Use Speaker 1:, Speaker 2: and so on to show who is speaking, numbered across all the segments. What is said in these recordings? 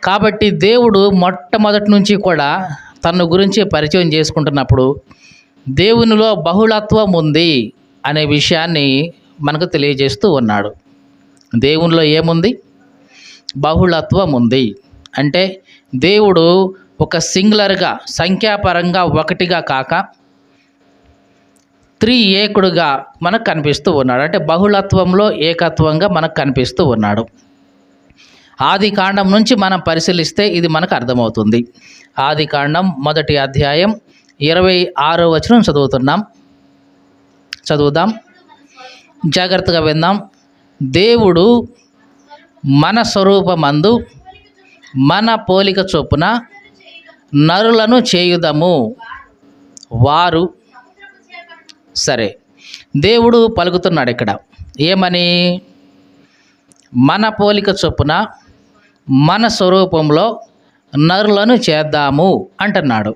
Speaker 1: కాబట్టి దేవుడు మొట్టమొదటి నుంచి కూడా తన గురించి పరిచయం చేసుకుంటున్నప్పుడు దేవునిలో బహుళత్వం ఉంది అనే విషయాన్ని మనకు తెలియజేస్తూ ఉన్నాడు. దేవునిలో ఏముంది? బహుళత్వం ఉంది. అంటే దేవుడు ఒక సింగులర్గా, సంఖ్యాపరంగా ఒకటిగా కాక త్రియేకుడుగా మనకు కనిపిస్తూ ఉన్నాడు. అంటే బహుళత్వంలో ఏకత్వంగా మనకు కనిపిస్తూ ఉన్నాడు. ఆది కాండం నుంచి మనం పరిశీలిస్తే ఇది మనకు అర్థమవుతుంది. ఆది కాండం 1వ అధ్యాయం 26వ వచనం చదువుదాం, జాగ్రత్తగా విందాం. దేవుడు మన స్వరూపమందు మన పోలిక చొప్పున నరులను చేయుదము. వారు సరే, దేవుడు పలుకుతున్నాడు ఇక్కడ ఏమని? మన పోలిక చొప్పున మన స్వరూపంలో నరులను చేద్దాము అంటున్నాడు.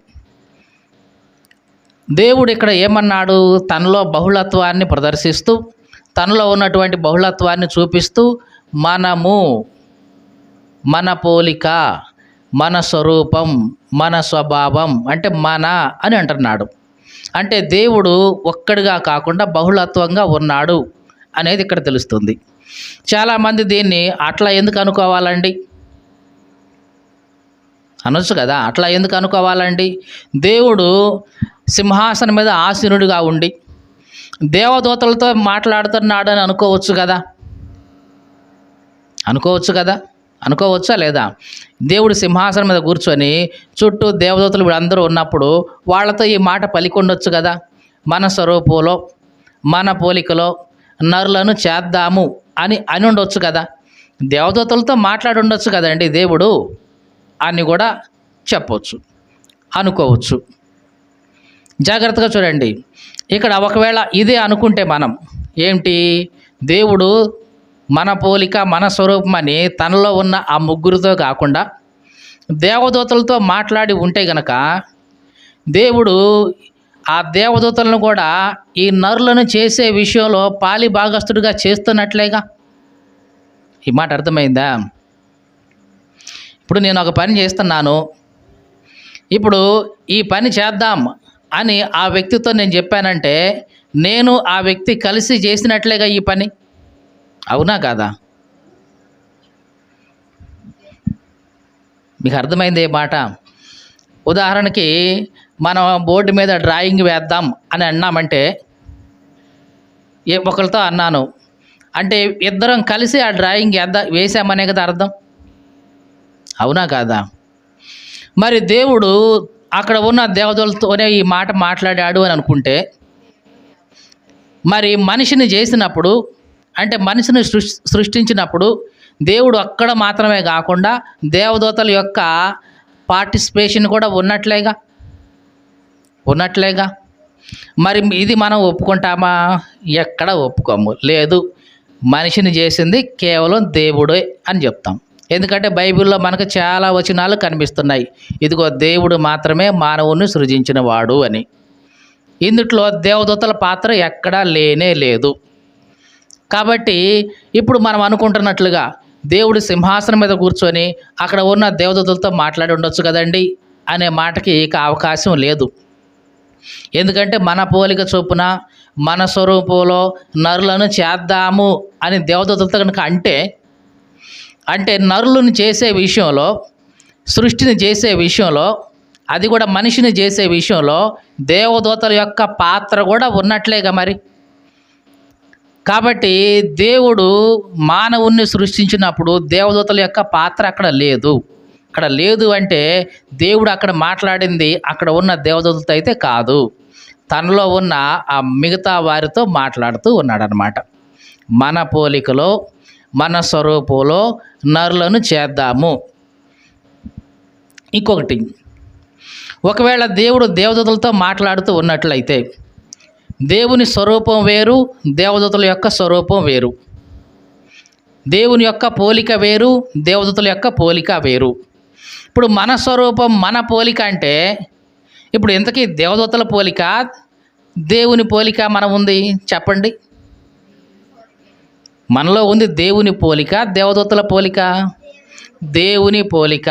Speaker 1: దేవుడు ఇక్కడ ఏమన్నాడు? తనలో బహుళత్వాన్ని ప్రదర్శిస్తూ, తనలో ఉన్నటువంటి బహుళత్వాన్ని చూపిస్తూ, మనము, మన పోలిక, మన స్వరూపం, మన స్వభావం అంటే మన అని అంటున్నాడు. అంటే దేవుడు ఒక్కడిగా కాకుండా బహుళత్వంగా ఉన్నాడు అనేది ఇక్కడ తెలుస్తుంది. చాలామంది దీన్ని అట్లా ఎందుకు అనుకోవాలండి అనొచ్చు కదా. అట్లా ఎందుకు అనుకోవాలండి? దేవుడు సింహాసనం మీద ఆసీనుడిగా ఉండి దేవదూతలతో మాట్లాడుతున్నాడు అని అనుకోవచ్చు కదా. అనుకోవచ్చా లేదా? దేవుడు సింహాసనం మీద కూర్చొని చుట్టూ దేవదూతలు వీళ్ళందరూ ఉన్నప్పుడు వాళ్ళతో ఈ మాట పలికొండొచ్చు కదా. మన స్వరూపంలో మన పోలికలో నరులను చేద్దాము అని ఉండొచ్చు కదా. దేవదూతలతో మాట్లాడి ఉండొచ్చు కదండి దేవుడు అని కూడా చెప్పవచ్చు, అనుకోవచ్చు. జాగ్రత్తగా చూడండి. ఇక్కడ ఒకవేళ ఇదే అనుకుంటే మనం ఏంటి, దేవుడు మన పోలిక మన స్వరూపం అని తనలో ఉన్న ఆ ముగ్గురితో కాకుండా దేవదూతలతో మాట్లాడి ఉంటే గనక దేవుడు ఆ దేవదూతలను కూడా ఈ నరులను చేసే విషయంలో పాలి భాగస్తుడిగా చేస్తున్నట్లేగా. ఈ మాట అర్థమైందా? ఇప్పుడు నేను ఒక పని చేస్తున్నాను, ఇప్పుడు ఈ పని చేద్దాం అని ఆ వ్యక్తితో నేను చెప్పానంటే నేను ఆ వ్యక్తి కలిసి చేసినట్లేగా ఈ పని. అవునా కాదా? మీకు అర్థమైంది ఏ మాట? ఉదాహరణకి మనం బోర్డు మీద డ్రాయింగ్ వేద్దాం అని అన్నామంటే, ఒకరితో అన్నాను అంటే ఇద్దరం కలిసి ఆ డ్రాయింగ్ వేసామనే కదా అర్థం. అవునా కాదా? మరి దేవుడు అక్కడ ఉన్న దేవతలతోనే ఈ మాట మాట్లాడాడు అని అనుకుంటే, మరి మనిషిని చేసినప్పుడు అంటే మనిషిని సృష్టించినప్పుడు దేవుడు అక్కడ మాత్రమే కాకుండా దేవదూతల యొక్క పార్టిసిపేషన్ కూడా ఉన్నట్లేగా. మరి ఇది మనం ఒప్పుకుంటామా? ఎక్కడ ఒప్పుకోము. లేదు, మనిషిని చేసింది కేవలం దేవుడే అని చెప్తాం. ఎందుకంటే బైబిల్లో మనకు చాలా వచనాలు కనిపిస్తున్నాయి, ఇదిగో దేవుడు మాత్రమే మానవుని సృజించిన వాడు అని. ఇందుట్లో దేవదూతల పాత్ర ఎక్కడా లేనే లేదు. కాబట్టి ఇప్పుడు మనం అనుకుంటున్నట్లుగా దేవుడు సింహాసనం మీద కూర్చొని అక్కడ ఉన్న దేవదూతలతో మాట్లాడి ఉండొచ్చు కదండి అనే మాటకి ఇక అవకాశం లేదు. ఎందుకంటే మన పోలిక చొప్పున మన స్వరూపంలో నరులను చేద్దాము అని దేవదూతలతో కనుక అంటే నరులను చేసే విషయంలో, సృష్టిని చేసే విషయంలో, అది కూడా మనిషిని చేసే విషయంలో దేవదూతల యొక్క పాత్ర కూడా ఉన్నట్లేగా మరి. కాబట్టి దేవుడు మానవుణ్ణి సృష్టించినప్పుడు దేవదూతల యొక్క పాత్ర అక్కడ లేదు అంటే దేవుడు అక్కడ మాట్లాడింది అక్కడ ఉన్న దేవదూతలతో అయితే కాదు, తనలో ఉన్న ఆ మిగతా వారితో మాట్లాడుతూ ఉన్నాడనమాట. మన పోలికలో మన స్వరూపంలో నరులను చేద్దాము. ఇంకొకటి, ఒకవేళ దేవుడు దేవదూతలతో మాట్లాడుతూ ఉన్నట్లయితే దేవుని స్వరూపం వేరు, దేవదూతల యొక్క స్వరూపం వేరు. దేవుని యొక్క పోలిక వేరు, దేవదూతల యొక్క పోలిక వేరు. ఇప్పుడు మన స్వరూపం మన పోలిక అంటే ఇప్పుడు ఇంతకీ దేవదూతల పోలిక దేవుని పోలిక మనం ఉంది చెప్పండి. మనలో ఉంది దేవుని పోలిక, దేవదూతల పోలిక. దేవుని పోలిక,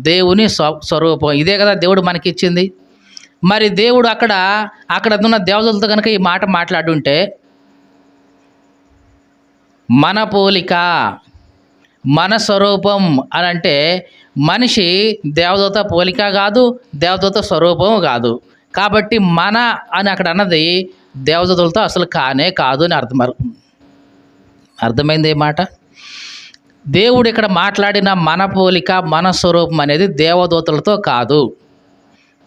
Speaker 1: దేవుని స్వరూపం. ఇదే కదా దేవుడు మనకిచ్చింది. మరి దేవుడు అక్కడ ఉన్న దేవతలతో కనుక ఈ మాట మాట్లాడుంటే, మన పోలిక, మన స్వరూపం అని అంటే మనిషి దేవదూత పోలిక కాదు, దేవదూత స్వరూపం కాదు. కాబట్టి మన అని అక్కడ అన్నది దేవదూతలతో అసలు కానే కాదు అని అర్థమైంది ఏ మాట. దేవుడు ఇక్కడ మాట్లాడిన మన పోలిక, మన స్వరూపం అనేది దేవదూతలతో కాదు.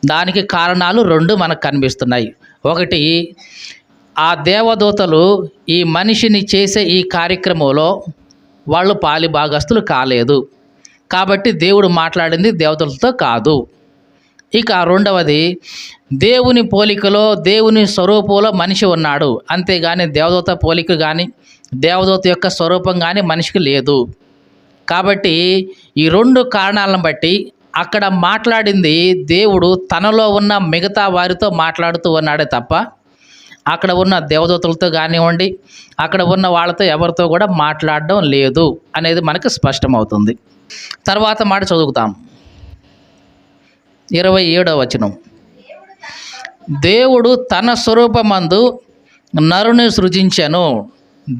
Speaker 1: దానికి కారణాలు 2 మనకు కనిపిస్తున్నాయి. ఒకటి, ఆ దేవదూతలు ఈ మనిషిని చేసే ఈ కార్యక్రమంలో వాళ్ళు పాలిభాగస్తులు కాలేదు. కాబట్టి దేవుడు మాట్లాడింది దేవతలతో కాదు. ఇక రెండవది, దేవుని పోలికలో, దేవుని స్వరూపంలో మనిషి ఉన్నాడు. అంతేగాని దేవదూత పోలిక కానీ, దేవదూత యొక్క స్వరూపం కానీ మనిషికి లేదు. కాబట్టి ఈ 2 కారణాలను బట్టి అక్కడ మాట్లాడింది దేవుడు తనలో ఉన్న మిగతా వారితో మాట్లాడుతూ ఉన్నాడే తప్ప, అక్కడ ఉన్న దేవదూతలతో కానివ్వండి, అక్కడ ఉన్న వాళ్ళతో ఎవరితో కూడా మాట్లాడడం లేదు అనేది మనకు స్పష్టమవుతుంది. తర్వాత మాట చదువుతాం, 27వ వచనం. దేవుడు తన స్వరూపమందు నరుని సృజించెను,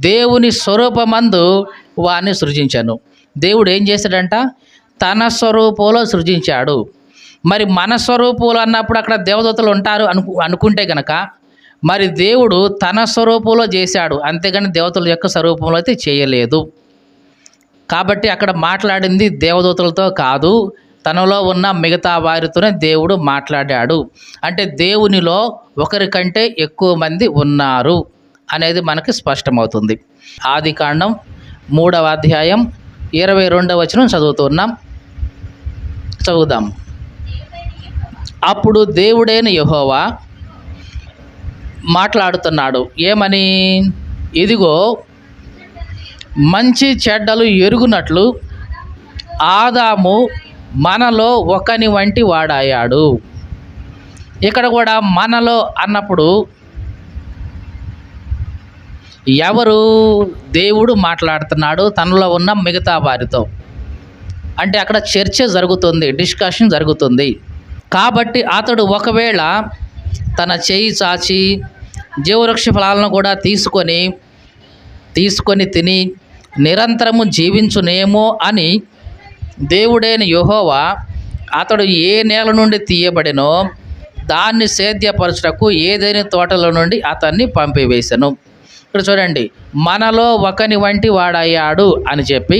Speaker 1: దేవుని స్వరూపమందు వారిని సృజించెను. దేవుడు ఏం చేశాడంట? తన స్వరూపంలో సృజించాడు. మరి మన స్వరూపంలో అన్నప్పుడు అక్కడ దేవదూతలు ఉంటారు అనుకుంటే కనుక, మరి దేవుడు తన స్వరూపంలో చేశాడు, అంతేగాని దేవతల యొక్క స్వరూపంలో అయితే చేయలేదు. కాబట్టి అక్కడ మాట్లాడింది దేవదూతలతో కాదు, తనలో ఉన్న మిగతా వారితోనే దేవుడు మాట్లాడాడు. అంటే దేవునిలో ఒకరికంటే ఎక్కువ మంది ఉన్నారు అనేది మనకి స్పష్టమవుతుంది. ఆదికాండం 3వ అధ్యాయం 22వ వచనం చదువుదాం. అప్పుడు దేవుడైన యెహోవా మాట్లాడుతున్నాడు. ఏమని? ఇదిగో, మంచి చెడ్డలు ఎరుగునట్లు ఆదాము మనలో ఒకని వంటి వాడయ్యాడు. ఇక్కడ కూడా మనలో అన్నప్పుడు ఎవరు? దేవుడు మాట్లాడుతున్నాడు తనలో ఉన్న మిగతా వారితో. అంటే అక్కడ చర్చ జరుగుతుంది, డిస్కషన్ జరుగుతుంది. కాబట్టి అతడు ఒకవేళ తన చేయి చాచి జీవవృక్ష ఫలాలను కూడా తీసుకొని తిని నిరంతరము జీవించునేమో అని దేవుడైన యెహోవా అతడు ఏ నేల నుండి తీయబడినో దాన్ని సేద్యపరచుటకు ఏదైనా తోటలో నుండి అతన్ని పంపివేశను. ఇక్కడ చూడండి, మనలో ఒకని వంటి వాడయ్యాడు అని చెప్పి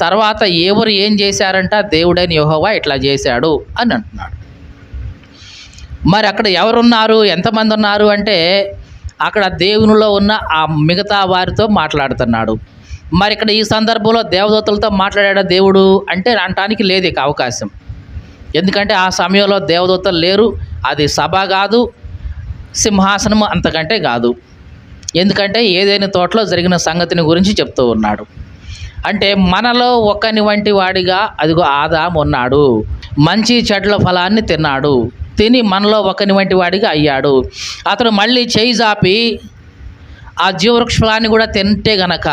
Speaker 1: తర్వాత ఎవరు ఏం చేశారంట? దేవుడైన యెహోవా ఇట్లా చేశాడు అని అంటున్నాడు. మరి అక్కడ ఎవరున్నారు, ఎంతమంది ఉన్నారు అంటే అక్కడ దేవునిలో ఉన్న ఆ మిగతా వారితో మాట్లాడుతున్నాడు. మరి ఇక్కడ ఈ సందర్భంలో దేవదూతలతో మాట్లాడాడు దేవుడు అంటే అనటానికి లేదు ఇక అవకాశం. ఎందుకంటే ఆ సమయంలో దేవదూతలు లేరు, అది సభ కాదు, సింహాసనం అంతకంటే కాదు. ఎందుకంటే ఏదైనా తోటలో జరిగిన సంగతిని గురించి చెప్తూ ఉన్నాడు. అంటే మనలో ఒకని వంటి వాడిగా అదిగో ఆదాము ఉన్నాడు, మంచి చెడ్ల ఫలాన్ని తిన్నాడు, తిని మనలో ఒకని వంటి వాడిగా అయ్యాడు. అతను మళ్ళీ చేయి జాపి ఆ జీవవృక్ష ఫలాన్ని కూడా తింటే గనక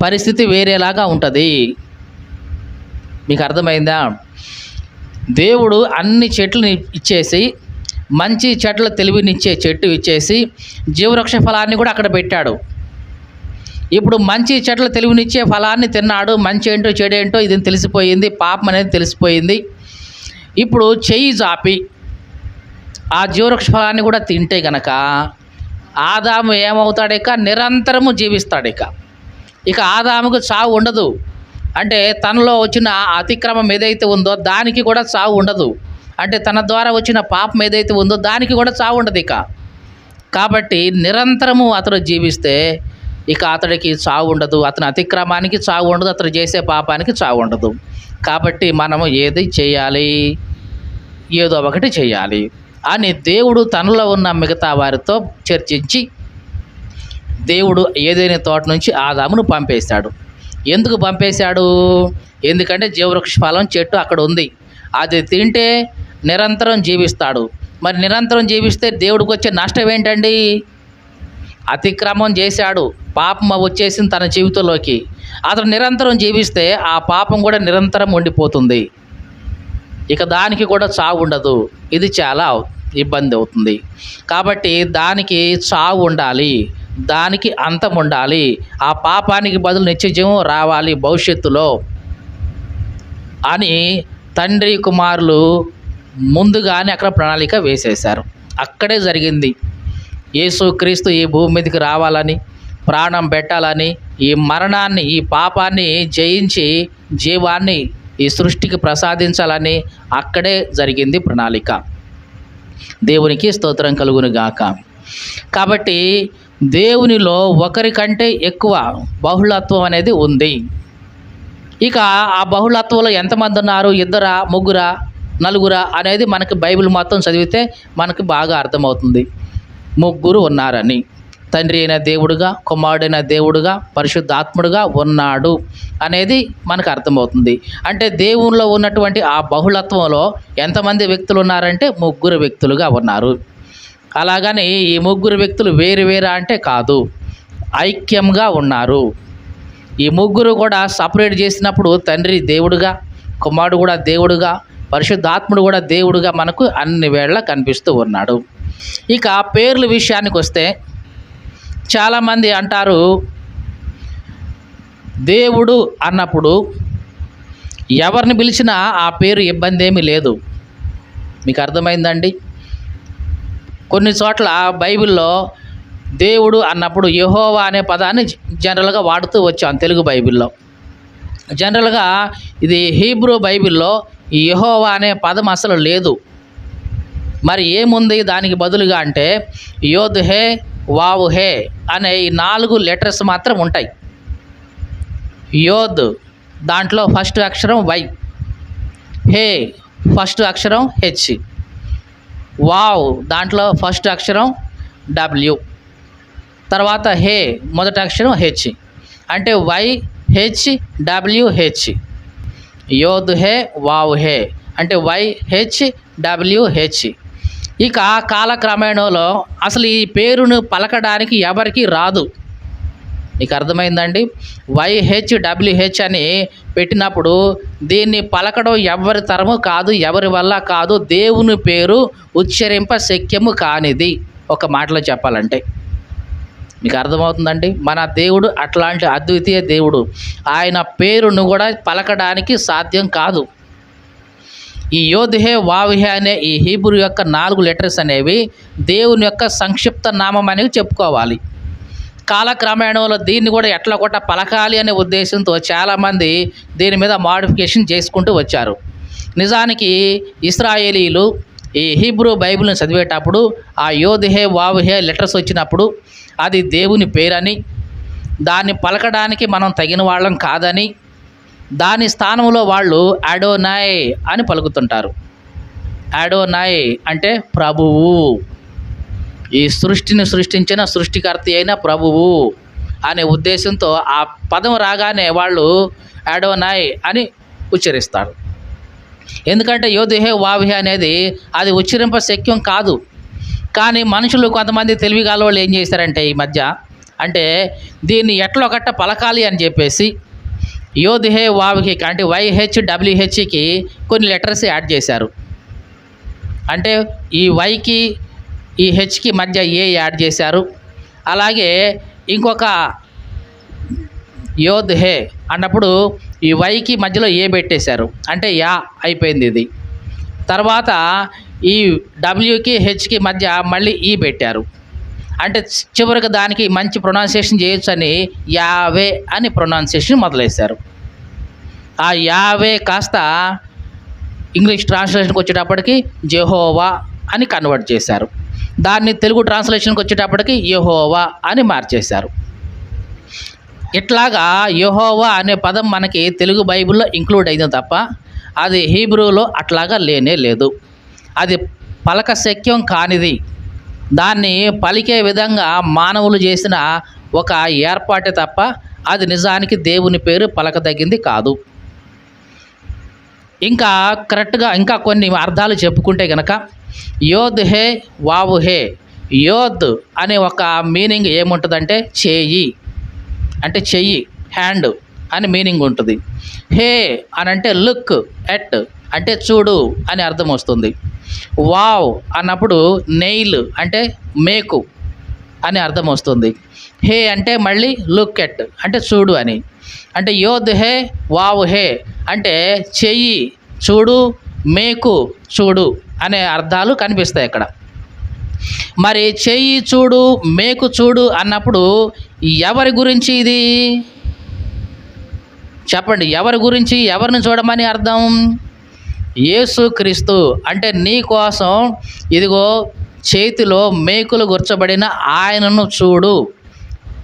Speaker 1: పరిస్థితి వేరేలాగా ఉంటుంది. మీకు అర్థమైందా? దేవుడు అన్ని చెట్లను ఇచ్చేసి, మంచి చెట్ల తెలివినిచ్చే చెట్టు ఇచ్చేసి జీవవృక్ష ఫలాన్ని కూడా అక్కడ పెట్టాడు. ఇప్పుడు మంచి చెట్ల తెలివినిచ్చే ఫలాన్ని తిన్నాడు, మంచి ఏంటో చెడేంటో ఇది తెలిసిపోయింది, పాపం అనేది తెలిసిపోయింది. ఇప్పుడు చెయ్యి జాపి ఆ జీవవృక్ష ఫలాన్ని కూడా తింటే గనక ఆదాము ఏమవుతాడు? నిరంతరము జీవిస్తాడు. ఇక ఆదాముకు చావు ఉండదు. అంటే తనలో వచ్చిన అతిక్రమం ఏదైతే ఉందో దానికి కూడా చావు ఉండదు. అంటే తన ద్వారా వచ్చిన పాపం ఏదైతే ఉందో దానికి కూడా చావు ఉండదు కాబట్టి నిరంతరము అతడు జీవిస్తే ఇక అతడికి చావు ఉండదు, అతని అతిక్రమానికి చావు ఉండదు, అతడు చేసే పాపానికి చావు ఉండదు. కాబట్టి మనము ఏది చేయాలి? ఏదో ఒకటి చేయాలి అని దేవుడు తనలో ఉన్న మిగతా వారితో చర్చించి దేవుడు ఏదైనా తోట నుంచి ఆదామును పంపేశాడు. ఎందుకు పంపేశాడు? ఎందుకంటే జీవవృక్ష ఫలం చెట్టు అక్కడ ఉంది, అది తింటే నిరంతరం జీవిస్తాడు. మరి నిరంతరం జీవిస్తే దేవుడికి వచ్చే నష్టం ఏంటండి? అతిక్రమం చేశాడు, పాపం వచ్చేసింది తన జీవితంలోకి. అతను నిరంతరం జీవిస్తే ఆ పాపం కూడా నిరంతరం ఉండిపోతుంది. ఇక దానికి కూడా చావు ఉండదు. ఇది చాలా ఇబ్బంది అవుతుంది. కాబట్టి దానికి చావు ఉండాలి, దానికి అంతం ఉండాలి. ఆ పాపానికి బదులు నిత్యజీవం రావాలి భవిష్యత్తులో అని తండ్రి కుమారులు ముందుగానే అక్కడ ప్రణాళిక వేసేశారు. అక్కడే జరిగింది. యేసుక్రీస్తు ఈ భూమి మీదకి రావాలని, ప్రాణం పెట్టాలని, ఈ మరణాన్ని, ఈ పాపాన్ని జయించి జీవాన్ని ఈ సృష్టికి ప్రసాదించాలని అక్కడే జరిగింది ప్రణాళిక. దేవునికి స్తోత్రం కలుగును గాక. కాబట్టి దేవునిలో ఒకరికంటే ఎక్కువ బహుళత్వం అనేది ఉంది. ఇక ఆ బహుళత్వంలో ఎంతమంది ఉన్నారు? ఇద్దరా, ముగ్గురా, నలుగురా అనేది మనకి బైబిల్ మొత్తం చదివితే మనకి బాగా అర్థమవుతుంది. ముగ్గురు ఉన్నారని. తండ్రి అయిన దేవుడుగా, కుమారుడైన దేవుడుగా, పరిశుద్ధాత్ముడుగా ఉన్నాడు అనేది మనకు అర్థమవుతుంది. అంటే దేవునిలో ఉన్నటువంటి ఆ బహుళత్వంలో ఎంతమంది వ్యక్తులు ఉన్నారంటే ముగ్గురు వ్యక్తులుగా ఉన్నారు. అలాగని ఈ ముగ్గురు వ్యక్తులు వేరు వేరు అంటే కాదు, ఐక్యంగా ఉన్నారు. ఈ ముగ్గురు కూడా సపరేట్ చేసినప్పుడు తండ్రి దేవుడుగా, కుమారుడు కూడా దేవుడుగా, పరిశుద్ధాత్ముడు కూడా దేవుడుగా మనకు అన్ని వేళ కనిపిస్తూ ఉన్నాడు. ఇక పేర్ల విషయానికి వస్తే చాలామంది అంటారు, దేవుడు అన్నప్పుడు ఎవరిని పిలిచినా ఆ పేరు ఇబ్బంది ఏమీ లేదు. మీకు అర్థమైందండి? కొన్ని చోట్ల బైబిల్లో దేవుడు అన్నప్పుడు యెహోవా అనే పదాన్ని జనరల్గా వాడుతూ వచ్చాం తెలుగు బైబిల్లో. జనరల్గా ఇది హీబ్రూ బైబిల్లో ఈ యెహోవా అనే పదం అసలు లేదు. మరి ఏముంది దానికి బదులుగా అంటే యోద్ హే, వావ్ హే అనే ఈ 4 లెటర్స్ మాత్రం ఉంటాయి. యోద్ దాంట్లో ఫస్ట్ అక్షరం వై, హే ఫస్ట్ అక్షరం హెచ్, వావ్ దాంట్లో ఫస్ట్ అక్షరం డబ్ల్యూ, తర్వాత హే మొదటి అక్షరం హెచ్. అంటే why H W H. యోద్ hey wow hey అంటే వై హెచ్ డబ్ల్యూ హెచ్. ఇక కాలక్రమేణలో అసలు ఈ పేరును పలకడానికి ఎవరికి రాదు. మీకు అర్థమైందండి? YHWH అని పెట్టినప్పుడు దీన్ని పలకడం ఎవరి తరము కాదు, ఎవరి వల్ల కాదు. దేవుని పేరు ఉచ్చరింప శక్యము కానిది, ఒక మాటలో చెప్పాలంటే. మీకు అర్థమవుతుందండి? మన దేవుడు అట్లాంటి అద్వితీయ దేవుడు. ఆయన పేరును కూడా పలకడానికి సాధ్యం కాదు. ఈ యోధే వావిహే అనే ఈ హీబ్రూ యొక్క 4 లెటర్స్ అనేవి దేవుని యొక్క సంక్షిప్త నామం అనేవి చెప్పుకోవాలి. కాలక్రమేణంలో దీన్ని కూడా ఎట్లా కొట్ట పలకాలి అనే ఉద్దేశంతో చాలామంది దీని మీద మాడిఫికేషన్ చేసుకుంటూ వచ్చారు. నిజానికి ఇశ్రాయేలీలు ఈ హీబ్రూ బైబిల్ని చదివేటప్పుడు ఆ యోధే వావిహే లెటర్స్ వచ్చినప్పుడు అది దేవుని పేరని, దాన్ని పలకడానికి మనం తగిన వాళ్ళం కాదని, దాని స్థానంలో వాళ్ళు అడోనాయ్ అని పలుకుతుంటారు. అడోనాయ్ అంటే ప్రభువు, ఈ సృష్టిని సృష్టించిన సృష్టికర్త అయిన ప్రభువు అనే ఉద్దేశంతో ఆ పదం రాగానే వాళ్ళు అడోనాయ్ అని ఉచ్చరిస్తారు. ఎందుకంటే యోధే వావిహే అనేది అది ఉచ్చరింప శక్యం కాదు. కానీ మనుషులు కొంతమంది తెలివిగాల వాళ్ళు ఏం చేశారంటే ఈ మధ్య అంటే దీన్ని ఎట్లా ఒకట్ట పలకాలి అని చెప్పేసి యోధే వావిహే అంటే YHWHకి కొన్ని లెటర్స్ యాడ్ చేశారు. అంటే ఈ వైకి ఈ హెచ్కి మధ్య ఏ యాడ్ చేశారు. అలాగే ఇంకొక యోధే అన్నప్పుడు ఈ వైకి మధ్యలో ఏ పెట్టేశారు, అంటే యా అయిపోయింది ఇది. తర్వాత ఈ డబ్ల్యూకి హెచ్కి మధ్య మళ్ళీ ఈ పెట్టారు. అంటే చివరికి దానికి మంచి ప్రొనౌన్సియేషన్ చేయొచ్చు అని యావే అని ప్రొనౌన్సియేషన్ మొదలెట్టారు. ఆ యావే కాస్త ఇంగ్లీష్ ట్రాన్స్లేషన్కి వచ్చేటప్పటికి జెహోవా అని కన్వర్ట్ చేశారు. దాన్ని తెలుగు ట్రాన్స్లేషన్కి వచ్చేటప్పటికి యెహోవా అని మార్చేశారు. ఇట్లాగా యెహోవా అనే పదం మనకి తెలుగు బైబిల్లో ఇంక్లూడ్ అయింది తప్ప అది హీబ్రూలో అట్లాగా లేనే లేదు. అది పలక శక్యం కానిది. దాన్ని పలికే విధంగా మానవులు చేసిన ఒక ఏర్పాటే తప్ప అది నిజానికి దేవుని పేరు పలకదగింది కాదు. ఇంకా కరెక్ట్గా ఇంకా కొన్ని అర్థాలు చెప్పుకుంటే కనుక యోద్ హే వావు హే, యోద్ అనే ఒక మీనింగ్ ఏముంటుందంటే చేయి, అంటే చెయ్యి, హ్యాండ్ అని మీనింగ్ ఉంటుంది. హే అని అంటే లుక్ ఎట్ అంటే చూడు అని అర్థం వస్తుంది. వావ్ అన్నప్పుడు నెయిల్ అంటే మేకు అని అర్థం వస్తుంది. హే అంటే మళ్ళీ లుక్ ఎట్ అంటే చూడు అని. అంటే యోధ్ హే వావ్ హే అంటే చెయ్యి చూడు, మేకు చూడు అనే అర్థాలు కనిపిస్తాయి అక్కడ. మరి చెయ్యి చూడు, మేకు చూడు అన్నప్పుడు ఎవరి గురించి ఇది చెప్పండి? ఎవరి గురించి, ఎవరిని చూడమని అర్థం? యేసుక్రీస్తు. అంటే నీ కోసం ఇదిగో చేతిలో మేకులు గుర్చబడిన ఆయనను చూడు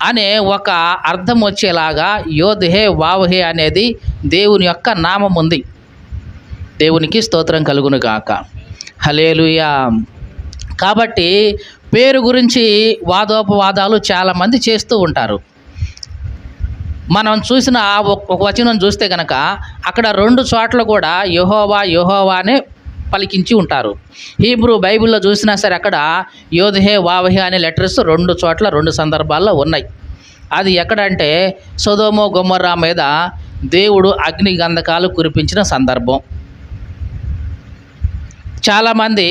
Speaker 1: అనే ఒక అర్థం వచ్చేలాగా యోధే వావహే అనేది దేవుని యొక్క నామం ఉంది. దేవునికి స్తోత్రం కలుగును గాక. హల్లెలూయా. కాబట్టి పేరు గురించి వాదోపవాదాలు చాలామంది చేస్తూ ఉంటారు. మనం చూసిన ఒక వచనం చూస్తే కనుక అక్కడ 2 చోట్ల కూడా యెహోవా యెహోవా అనే పలికించి ఉంటారు. హీబ్రూ బైబిల్లో చూసినా సరే అక్కడ యోధే వావహే అనే లెటర్స్ 2 చోట్ల 2 సందర్భాల్లో ఉన్నాయి. అది ఎక్కడంటే సొదొమ గొమొర్రా మీద దేవుడు అగ్ని గంధకాలు కురిపించిన సందర్భం. చాలామంది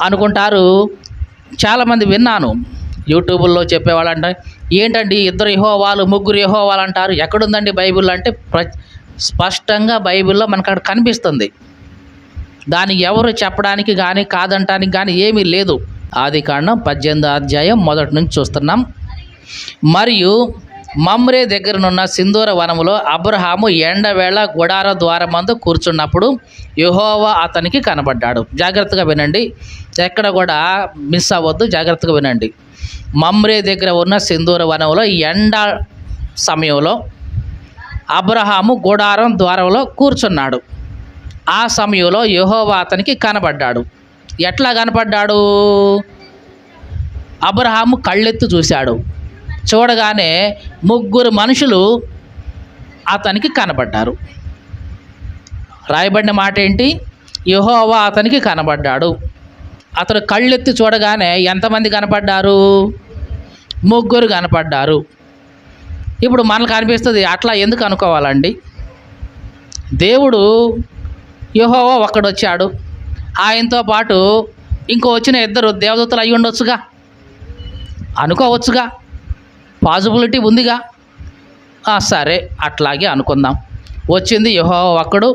Speaker 1: అనుకుంటారు, చాలామంది విన్నాను యూట్యూబుల్లో చెప్పేవాళ్ళంట, ఏంటండి 2 యెహోవాలు 3 యెహోవాలు అంటారు, ఎక్కడుందండి బైబిల్లో అంటే స్పష్టంగా బైబిల్లో మనకు అక్కడ కనిపిస్తుంది. దాన్ని ఎవరు చెప్పడానికి కానీ కాదంటానికి కానీ ఏమీ లేదు. ఆదికాండం 18వ అధ్యాయం మొదటి నుంచి చూస్తున్నాం. మరియు మమ్రే దగ్గరనున్న సింధూర వనములో అబ్రహాము ఎండవేళ గుడార ద్వారమందు కూర్చున్నప్పుడు యెహోవా అతనికి కనబడ్డాడు. జాగ్రత్తగా వినండి, ఎక్కడ కూడా మిస్ అవ్వద్దు, జాగ్రత్తగా వినండి. మమ్రే దగ్గర ఉన్న సింధూర వనంలో ఎండ సమయంలో అబ్రహాము గుడారం ద్వారంలో కూర్చున్నాడు. ఆ సమయంలో యెహోవా అతనికి కనబడ్డాడు. ఎట్లా కనపడ్డాడు? అబ్రహాము కళ్ళెత్తి చూశాడు. చూడగానే 3 మనుషులు అతనికి కనబడ్డారు. రాయబడిన మాట ఏంటి? యెహోవా అతనికి కనబడ్డాడు. అతడు కళ్ళెత్తి చూడగానే ఎంతమంది కనపడ్డారు? 3 కనపడ్డారు. ఇప్పుడు మనకు అనిపిస్తుంది, అట్లా ఎందుకు అనుకోవాలండి? దేవుడు యెహోవా ఒక్కడొచ్చాడు, ఆయనతో పాటు ఇంకో వచ్చిన 2 దేవదూతలు అయి ఉండొచ్చుగా, అనుకోవచ్చుగా, పాజిబిలిటీ ఉందిగా. సరే అట్లాగే అనుకుందాం. వచ్చింది యెహోవా ఒక్కడు,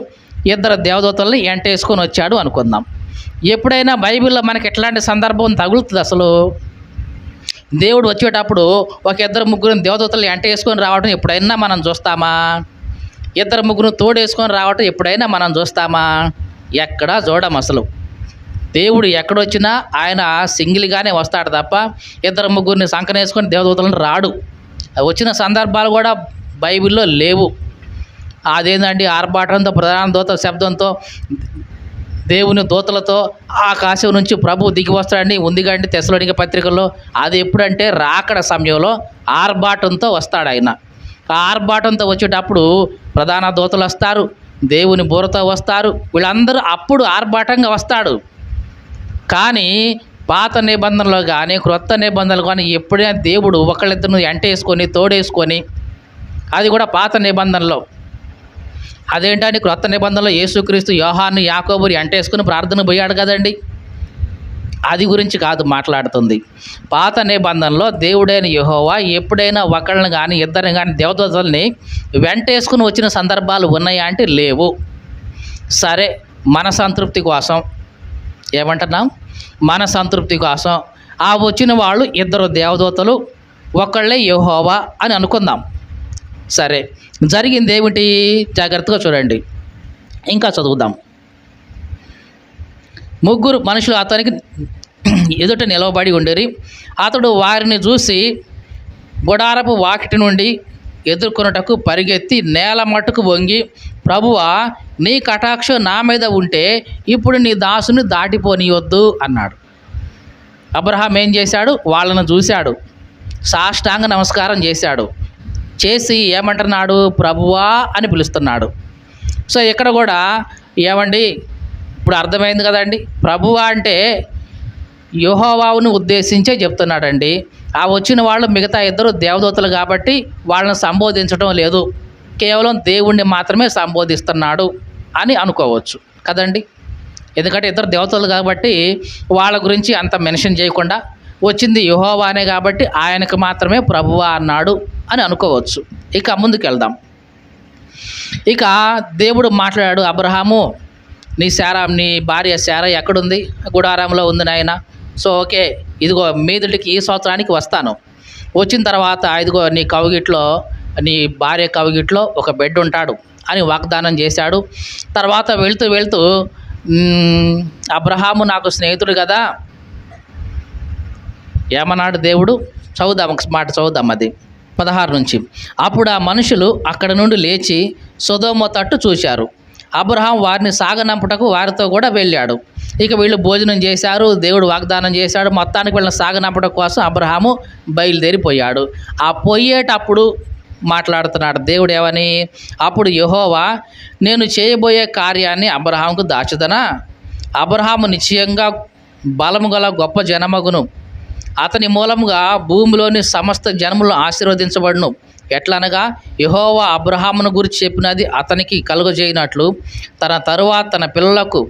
Speaker 1: 2 దేవదూతల్ని ఎంటేసుకొని వచ్చాడు అనుకుందాం. ఎప్పుడైనా బైబిల్లో మనకి ఎట్లాంటి సందర్భం తగులుతుంది? అసలు దేవుడు వచ్చేటప్పుడు ఒక 2-3 దేవదూతల్ని ఎంటేసుకొని రావడం ఎప్పుడైనా మనం చూస్తామా? 2-3 తోడేసుకొని రావటం ఎప్పుడైనా మనం చూస్తామా? ఎక్కడా చూడం. అసలు దేవుడు ఎక్కడొచ్చినా ఆయన సింగిల్గానే వస్తాడు తప్ప 2-3 సంకనేసుకొని దేవదూతలను రాడు. వచ్చిన సందర్భాలు కూడా బైబిల్లో లేవు. అదేంటండి, ఆర్భాటంతో ప్రధాన దూత శబ్దంతో దేవుని దూతలతో ఆకాశం నుంచి ప్రభు దిగి వస్తాడని ఉంది కండి తెస్సలోనిక పత్రికల్లో. అది ఎప్పుడంటే రాకడ సమయంలో ఆర్భాటంతో వస్తాడు ఆయన. ఆ ఆర్భాటంతో వచ్చేటప్పుడు ప్రధాన దూతలు వస్తారు, దేవుని బూరతో వస్తారు, వీళ్ళందరూ అప్పుడు ఆర్భాటంగా వస్తాడు. కానీ పాత నిబంధనలో కానీ క్రొత్త నిబంధనలు కానీ ఎప్పుడైనా దేవుడు ఒకళ్ళిద్దరిని ఎంటేసుకొని తోడేసుకొని, అది కూడా పాత నిబంధనలో. అదేంటని క్రొత్త నిబంధనలో యేసుక్రీస్తు యోహాను యాకోబుని ఎంటేసుకుని ప్రార్థన పోయాడు కదండి. అది గురించి కాదు మాట్లాడుతుంది. పాత నిబంధనలో దేవుడైన యెహోవా ఎప్పుడైనా ఒకళ్ళని కానీ 2 కానీ దేవదూతల్ని వెంటేసుకుని వచ్చిన సందర్భాలు ఉన్నాయా అంటే లేవు. సరే, మన సంతృప్తి కోసం ఏమంటున్నాం? మన సంతృప్తి కోసం ఆ వచ్చిన వాళ్ళు 2 దేవదూతలు, ఒకళ్ళే యెహోవా అని అనుకుందాం. సరే, జరిగింది ఏమిటి? జాగ్రత్తగా చూడండి, ఇంకా చదువుదాం. 3 మనుషులు అతనికి ఎదుట నిలవబడి ఉండేరి. అతడు వారిని చూసి గుడారపు వాకిటి నుండి ఎదుర్కొనుటకు పరిగెత్తి నేల మట్టుకు వంగి, ప్రభువా, నీ కటాక్షం నా మీద ఉంటే ఇప్పుడు నీ దాసుని దాటిపోనియొద్దు అన్నాడు. అబ్రహాం ఏం చేశాడు? వాళ్ళను చూశాడు, సాష్టాంగ నమస్కారం చేశాడు. చేసి ఏమంటున్నాడు? ప్రభువా అని పిలుస్తున్నాడు. సో ఇక్కడ కూడా ఏమండి, ఇప్పుడు అర్థమైంది కదండి. ప్రభువా అంటే యెహోవాను ఉద్దేశించే చెప్తున్నాడండి. ఆ వచ్చిన వాళ్ళు మిగతా ఇద్దరు దేవదూతలు కాబట్టి వాళ్ళని సంబోధించడం లేదు, కేవలం దేవుణ్ణి మాత్రమే సంబోధిస్తున్నాడు అని అనుకోవచ్చు కదండి. ఎందుకంటే ఇద్దరు దేవతలు కాబట్టి వాళ్ళ గురించి అంత మెన్షన్ చేయకుండా వచ్చింది యెహోవానే కాబట్టి ఆయనకు మాత్రమే ప్రభువా అన్నాడు అని అనుకోవచ్చు. ఇక ముందుకెళ్దాం. ఇక దేవుడు మాట్లాడాడు, అబ్రహాము నీ భార్య శారా ఎక్కడుంది? గుడారంలో ఉంది నాయన. సో ఓకే, ఇదిగో మీదుటికి ఈ సంవత్సరానికి వస్తాను, వచ్చిన తర్వాత ఇదిగో నీ భార్య కవిగిట్లో ఒక బెడ్ ఉంటాడు అని వాగ్దానం చేశాడు. తర్వాత వెళ్తూ వెళ్తూ అబ్రహాము నాకు స్నేహితుడు కదా ఏమన్నాడు దేవుడు? చదువుదాం, ఒక మాట చదువుదాం, అది 16 నుంచి. అప్పుడు ఆ మనుషులు అక్కడ నుండి లేచి సొదొమ తట్టు చూశారు. అబ్రహాం వారిని సాగనంపుటకు వారితో కూడా వెళ్ళాడు. ఇక వీళ్ళు భోజనం చేశారు, దేవుడు వాగ్దానం చేశాడు. మొత్తానికి వీళ్ళని సాగనంపడం కోసం అబ్రహాము బయలుదేరిపోయాడు. ఆ పోయేటప్పుడు మాట్లాడుతున్నాడు దేవుడు ఏమని? అప్పుడు యెహోవా, నేను చేయబోయే కార్యాన్ని అబ్రహాముకు దాచుదనా? అబ్రహాము నిశ్చయంగా బలము గల గొప్ప జనమగును, అతని మూలముగా భూమిలోని సమస్త జనములు ఆశీర్వదించబడును. ఎట్లనగా యెహోవా అబ్రహామును గురించి చెప్పినది అతనికి కలుగజేయనట్లు తన తరువాత తన పిల్లలకు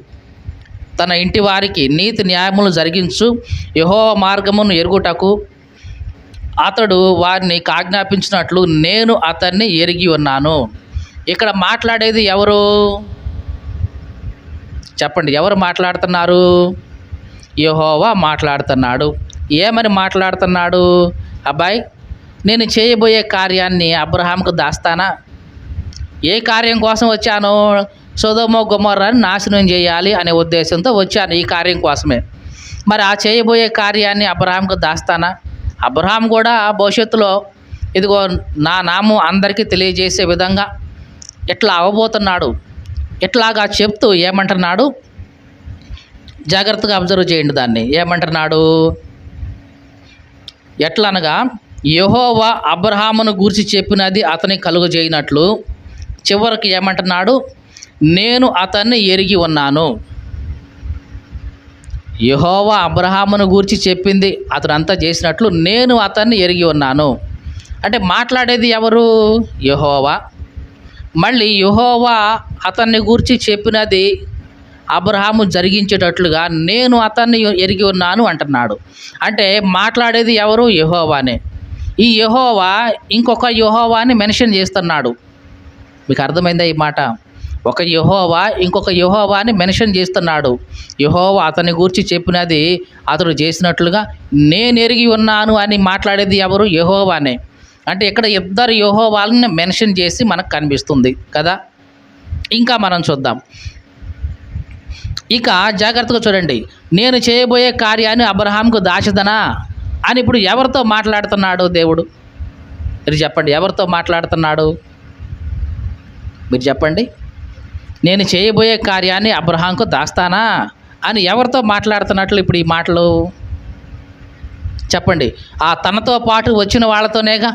Speaker 1: తన ఇంటి వారికి నీతి న్యాయములు జరిగించు యెహోవా మార్గమును ఎరుగుటకు అతడు వారిని ఆజ్ఞాపించినట్లు నేను అతన్ని ఎరిగి ఉన్నాను. ఇక్కడ మాట్లాడేది ఎవరు చెప్పండి? ఎవరు మాట్లాడుతున్నారు? యెహోవా మాట్లాడుతున్నాడు. ఏమని మాట్లాడుతున్నాడు? అబ్బాయి, నేను చేయబోయే కార్యాన్ని అబ్రహాంకు దాస్తానా? ఏ కార్యం కోసం వచ్చాను? సొదొమ గొమొర్రాని నాశనం చేయాలి అనే ఉద్దేశంతో వచ్చాను, ఈ కార్యం కోసమే. మరి ఆ చేయబోయే కార్యాన్ని అబ్రహాంకు దాస్తానా? అబ్రహాం కూడా భవిష్యత్తులో ఇదిగో నా నామం అందరికీ తెలియజేసే విధంగా ఇట్లా అవ్వబోతున్నాడు. ఇట్లాగా చెప్తూ ఏమంటున్నాడు? జాగ్రత్తగా అబ్జర్వ్ చేయండి దాన్ని. ఏమంటున్నాడు? ఎట్లనగా యెహోవా అబ్రహామును గూర్చి చెప్పినది అతనికి కలుగజేయనట్లు చివరికి ఏమంటున్నాడు? నేను అతన్ని ఎరిగి ఉన్నాను. యెహోవా అబ్రహామును గూర్చి చెప్పింది అతనంతా చేసినట్లు నేను అతన్ని ఎరిగి ఉన్నాను. అంటే మాట్లాడేది ఎవరు? యెహోవా. మళ్ళీ యెహోవా అతన్ని గూర్చి చెప్పినది అబ్రహాము జరిగించేటట్లుగా నేను అతన్ని ఎరిగి ఉన్నాను అంటున్నాడు. అంటే మాట్లాడేది ఎవరు? యెహోవానే. ఈ యెహోవా ఇంకొక యెహోవాని మెన్షన్ చేస్తున్నాడు. మీకు అర్థమైందా ఈ మాట? ఒక యెహోవా ఇంకొక యెహోవాని మెన్షన్ చేస్తున్నాడు. యెహోవా అతని గూర్చి చెప్పినది అతడు చేసినట్లుగా నేను ఎరిగి ఉన్నాను అని మాట్లాడేది ఎవరు? యెహోవానే. అంటే ఇక్కడ ఇద్దరు యెహోవాలని మెన్షన్ చేసి మనకు కనిపిస్తుంది కదా. ఇంకా మనం చూద్దాం. ఇక జాగ్రత్తగా చూడండి. నేను చేయబోయే కార్యాన్ని అబ్రహాంకు దాచదనా అని ఇప్పుడు ఎవరితో మాట్లాడుతున్నాడు దేవుడు? మీరు చెప్పండి, ఎవరితో మాట్లాడుతున్నాడు? మీరు చెప్పండి. నేను చేయబోయే కార్యాన్ని అబ్రహాంకు దాస్తానా అని ఎవరితో మాట్లాడుతున్నట్లు ఇప్పుడు ఈ మాటలు? చెప్పండి. ఆ తనతో పాటు వచ్చిన వాళ్ళతోనేగా.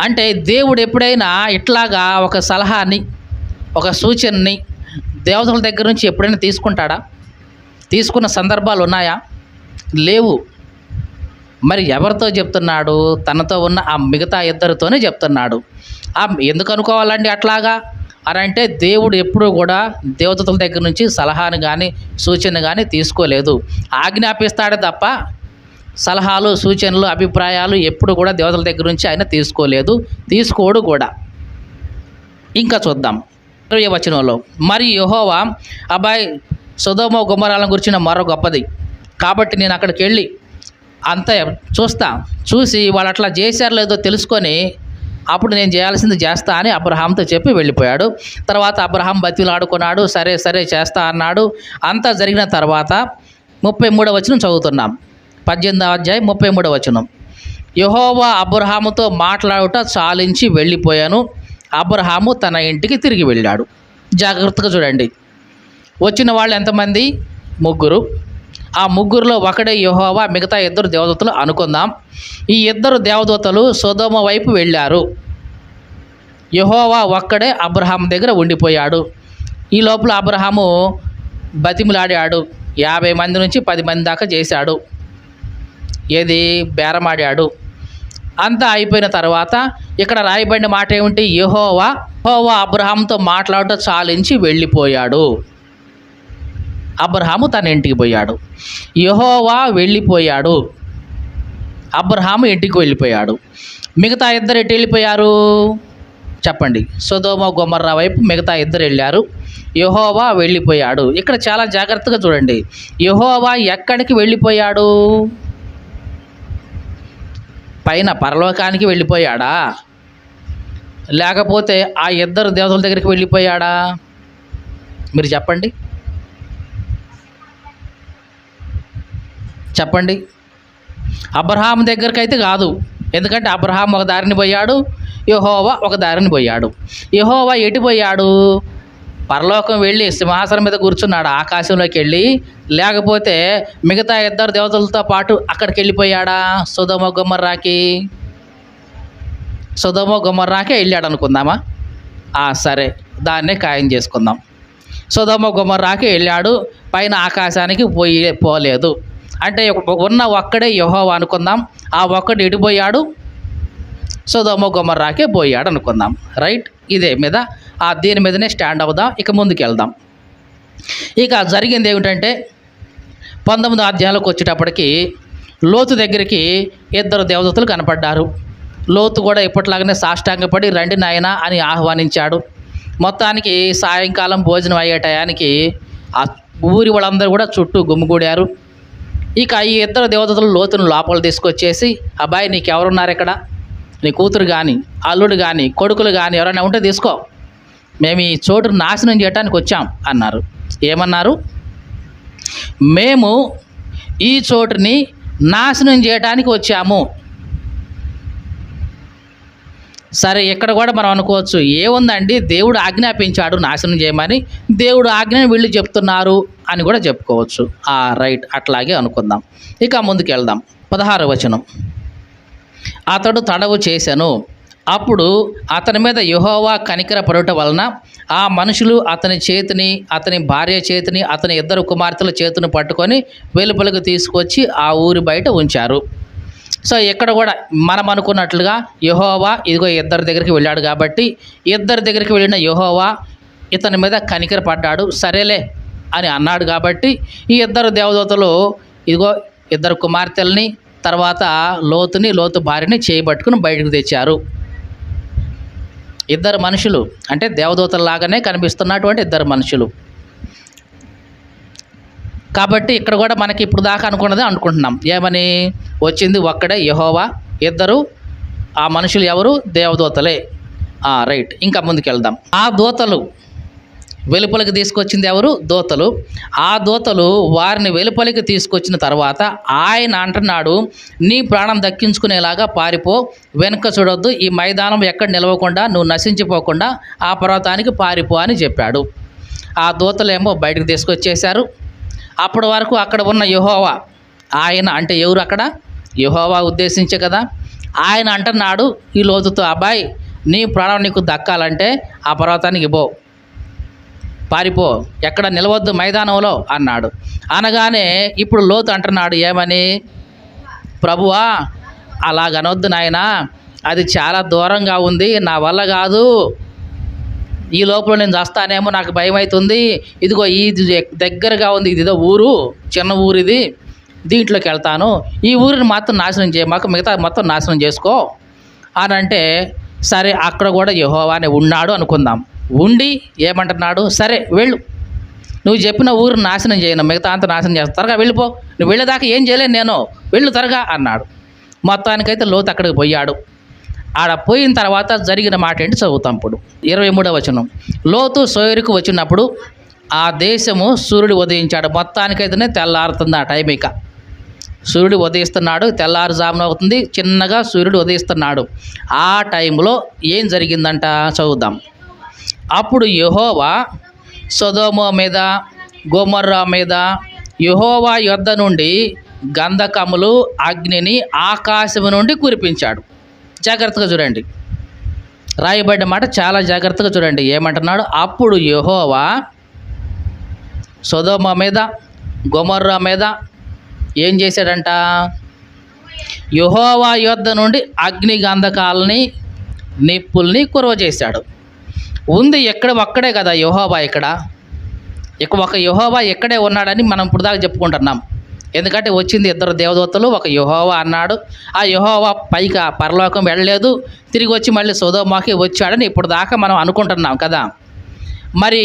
Speaker 1: అంటే దేవుడు ఎప్పుడైనా ఇట్లాగా ఒక సలహాని, ఒక సూచనని దేవతల దగ్గర నుంచి ఎప్పుడైనా తీసుకుంటాడా? తీసుకున్న సందర్భాలు ఉన్నాయా? లేవు. మరి ఎవరితో చెప్తున్నాడు? తనతో ఉన్న ఆ మిగతా ఇద్దరితోనే చెప్తున్నాడు. ఎందుకు అనుకోవాలండి అట్లాగా అని అంటే దేవుడు ఎప్పుడూ కూడా దేవతల దగ్గర నుంచి సలహాను కానీ సూచన కానీ తీసుకోలేదు. ఆజ్ఞాపిస్తాడే తప్ప సలహాలు సూచనలు అభిప్రాయాలు ఎప్పుడు కూడా దేవతల దగ్గర నుంచి ఆయన తీసుకోలేదు, తీసుకోడు కూడా. ఇంకా చూద్దాం 20వ వచనంలో, మరి యెహోవా అబ్బాయి సొదొమ గొమొర్రాలను గురించిన మరో గొప్పది కాబట్టి నేను అక్కడికి వెళ్ళి అంతా చూసి వాళ్ళు అట్లా చేశారు లేదో తెలుసుకొని అప్పుడు నేను చేయాల్సింది చేస్తా అని అబ్రహాంతో చెప్పి వెళ్ళిపోయాడు. తర్వాత అబ్రహాం బతిలాడుకున్నాడు, సరే సరే చేస్తా అన్నాడు. అంతా జరిగిన తర్వాత 33వ వచనం చదువుతున్నాం. 18వ అధ్యాయం 33వ వచనం. యెహోవా అబ్రహాముతో మాట్లాడుట చాలించి వెళ్ళిపోయాను, అబ్రహాము తన ఇంటికి తిరిగి వెళ్ళాడు. జాగ్రత్తగా చూడండి. వచ్చిన వాళ్ళు ఎంతమంది? 3. ఆ 3లో ఒకడే యెహోవా, మిగతా 2 దేవదూతలు అనుకుందాం. ఈ 2 దేవదూతలు సొదొమ వైపు వెళ్ళారు. యెహోవా ఒక్కడే అబ్రహాం దగ్గర ఉండిపోయాడు. ఈ లోపల అబ్రహాము బతిమిలాడాడు. 50 మంది నుంచి 10 మంది దాకా చేశాడు. ఏది బేరమాడాడు. అంతా అయిపోయిన తర్వాత ఇక్కడ రాయబడిన మాట ఏమిటి? యెహోవా అబ్రహాముతో మాట్లాడటం చాలించి వెళ్ళిపోయాడు. అబ్రహాము తన ఇంటికి పోయాడు. యెహోవా వెళ్ళిపోయాడు, అబ్రహాము ఇంటికి వెళ్ళిపోయాడు. మిగతా ఇద్దరు ఎటు వెళ్ళిపోయారు చెప్పండి? సొదొమ గొమొర్రా వైపు మిగతా ఇద్దరు వెళ్ళారు. యెహోవా వెళ్ళిపోయాడు. ఇక్కడ చాలా జాగ్రత్తగా చూడండి. యెహోవా ఎక్కడికి వెళ్ళిపోయాడు? పైన పరలోకానికి వెళ్ళిపోయాడా, లేకపోతే ఆ ఇద్దరు దేవతల దగ్గరికి వెళ్ళిపోయాడా? మీరు చెప్పండి చెప్పండి. అబ్రహాం దగ్గరికి అయితే కాదు. ఎందుకంటే అబ్రహాం ఒక దారిని పోయాడు, యెహోవా ఒక దారిని పోయాడు. యెహోవా ఎటు పోయాడు? పరలోకం వెళ్ళి సింహాసనం మీద కూర్చున్నాడు, ఆకాశంలోకి వెళ్ళి. లేకపోతే మిగతా ఇద్దరు దేవతలతో పాటు అక్కడికి వెళ్ళిపోయాడా? సొదొమ గొమొర్రాకే వెళ్ళాడు అనుకుందామా? సరే, దాన్నే ఖాయం చేసుకుందాం. సొదొమ గొమొర్రాకే వెళ్ళాడు, పైన ఆకాశానికి పోలేదు. అంటే ఉన్న ఒక్కడే యెహోవా అనుకుందాం. ఆ ఒక్కడు ఎడిపోయాడు? సొదొమ గొమొర్రాకే పోయాడు అనుకుందాం. రైట్? ఇదే మీద దీని మీదనే స్టాండ్ అవుదాం. ఇక ముందుకు వెళ్దాం. ఇక జరిగింది ఏమిటంటే 19వ అధ్యాయంలోకి వచ్చేటప్పటికి లోతు దగ్గరికి ఇద్దరు దేవదూతలు కనపడ్డారు. లోతు కూడా ఎప్పటిలాగానే సాష్టాంగపడి రండి నాయనా అని ఆహ్వానించాడు. మొత్తానికి సాయంకాలం భోజనం అయ్యే టయానికి ఆ ఊరి వాళ్ళందరూ కూడా చుట్టూ గుమిగూడారు. ఇక ఈ ఇద్దరు దేవదూతలు లోతును లోపల తీసుకొచ్చేసి, అబ్బాయి నీకెవరున్నారు ఇక్కడ? నీ కూతురు కానీ, అల్లుడు కానీ, కొడుకులు కానీ ఎవరైనా ఉంటే తీసుకో, మేము ఈ చోటును నాశనం చేయడానికి వచ్చాం అన్నారు. ఏమన్నారు? మేము ఈ చోటుని నాశనం చేయడానికి వచ్చాము. సరే, ఇక్కడ కూడా మనం అనుకోవచ్చు, ఏముందండి, దేవుడు ఆజ్ఞాపించాడు నాశనం చేయమని, దేవుడు ఆజ్ఞను వీళ్ళు చెప్తున్నారు అని కూడా చెప్పుకోవచ్చు. రైట్, అట్లాగే అనుకుందాం. ఇక ముందుకు వెళ్దాం. 16వ వచనం. అతడు తడవు చేశాను, అప్పుడు అతని మీద యెహోవా కనికరపడుట వలన ఆ మనుషులు అతని చేతిని, అతని భార్య చేతిని, అతని ఇద్దరు కుమార్తెల చేతిని పట్టుకొని వెలుపలకు తీసుకొచ్చి ఆ ఊరి బయట ఉంచారు. సో ఇక్కడ కూడా మనం అనుకున్నట్లుగా యెహోవా ఇదిగో ఇద్దరి దగ్గరికి వెళ్ళాడు కాబట్టి, ఇద్దరి దగ్గరికి వెళ్ళిన యెహోవా ఇతని మీద కనికరపడ్డాడు, సరేలే అని అన్నాడు కాబట్టి ఈ ఇద్దరు దేవదూతలు ఇదిగో ఇద్దరు కుమార్తెల్ని, తర్వాత లోతు భార్యని చేయబట్టుకుని బయటకు తెచ్చారు. ఇద్దరు మనుషులు అంటే దేవదూతల్లాగానే కనిపిస్తున్నటువంటి ఇద్దరు మనుషులు కాబట్టి ఇక్కడ కూడా మనకి ఇప్పుడు దాకా అనుకున్నదే అనుకుంటున్నాం. ఏమని? వచ్చింది ఒక్కడే యెహోవా, ఇద్దరు ఆ మనుషులు ఎవరు? దేవదూతలే. రైట్, ఇంకా ముందుకు వెళ్దాం. ఆ దూతలు వెలుపలికి తీసుకొచ్చింది ఎవరు? దూతలు. ఆ దూతలు వారిని వెలుపలికి తీసుకొచ్చిన తర్వాత ఆయన అంటున్నాడు, నీ ప్రాణం దక్కించుకునేలాగా పారిపో, వెనుక చూడొద్దు, ఈ మైదానం ఎక్కడ నిలవకుండా నువ్వు నశించిపోకుండా ఆ పర్వతానికి పారిపో అని చెప్పాడు. ఆ దూతలేమో బయటకు తీసుకొచ్చేశారు. అప్పటి వరకు అక్కడ ఉన్న యెహోవా, ఆయన అంటే ఎవరు అక్కడ? యెహోవా ఉద్దేశించే కదా. ఆయన అంటున్నాడు ఈ లోతుతో, అబ్బాయి నీ ప్రాణం నీకు దక్కాలంటే ఆ పర్వతానికి పో, పారిపో, ఎక్కడ నిలవద్దు మైదానంలో అన్నాడు. అనగానే ఇప్పుడు లోతు అంటున్నాడు ఏమని? ప్రభువా అలాగనొద్దు నాయనా, అది చాలా దూరంగా ఉంది, నా వల్ల కాదు, ఈ లోపల నేను చేస్తానేమో, నాకు భయం అవుతుంది, ఇదిగో ఇది దగ్గరగా ఉంది, ఇదిదో ఊరు, చిన్న ఊరు ఇది, దీంట్లోకి వెళ్తాను, ఈ ఊరిని మాత్రం నాశనం చేయమాకు, మిగతా మొత్తం నాశనం చేసుకో అని అంటే, సరే అక్కడ కూడా యెహోవానే ఉన్నాడు అనుకుందాం. ఉండి ఏమంటున్నాడు? సరే వెళ్ళు, నువ్వు చెప్పిన ఊరు నాశనం చేయను, మిగతా అంతా నాశనం చేస్తా, త్వరగా వెళ్ళిపో, నువ్వు వెళ్ళేదాకా ఏం చేయలేను నేను, వెళ్ళు త్వరగా అన్నాడు. మొత్తానికైతే లోతు అక్కడికి పోయాడు. ఆడ పోయిన తర్వాత జరిగిన మాట ఏంటి చదువుతాం ఇప్పుడు. 23వ వచనం. లోతు సోయరుకు వచ్చినప్పుడు ఆ దేశము సూర్యుడు ఉదయించాడు. మొత్తానికైతేనే తెల్లారుతుంది ఆ టైం. ఇక సూర్యుడు ఉదయిస్తున్నాడు, తెల్లారుజామున అవుతుంది, చిన్నగా సూర్యుడు ఉదయిస్తున్నాడు. ఆ టైంలో ఏం జరిగిందంట చదువుదాం. అప్పుడు యెహోవా సొదొమ మీద గొమొర్రా మీద యెహోవా యొద్ద నుండి గంధకములు అగ్నిని ఆకాశము నుండి కురిపించాడు. జాగ్రత్తగా చూడండి, రాయబడిన మాట చాలా జాగ్రత్తగా చూడండి. ఏమంటున్నాడు? అప్పుడు యెహోవా సొదొమ మీద గొమొర్రా మీద ఏం చేశాడంట? యెహోవా యొద్ద నుండి అగ్ని గంధకాలని నిప్పుల్ని కురవ చేశాడు. ఉంది ఎక్కడ ఒక్కడే కదా యెహోవా, ఇక్కడ ఒక యెహోవా ఎక్కడే ఉన్నాడని మనం ఇప్పుడు దాకా చెప్పుకుంటున్నాం. ఎందుకంటే వచ్చింది ఇద్దరు దేవదూతలు, ఒక యెహోవా అన్నాడు. ఆ యెహోవా పైకి పరలోకం వెళ్ళలేదు, తిరిగి వచ్చి మళ్ళీ సొదొమకి వచ్చాడని ఇప్పుడు దాకా మనం అనుకుంటున్నాం కదా. మరి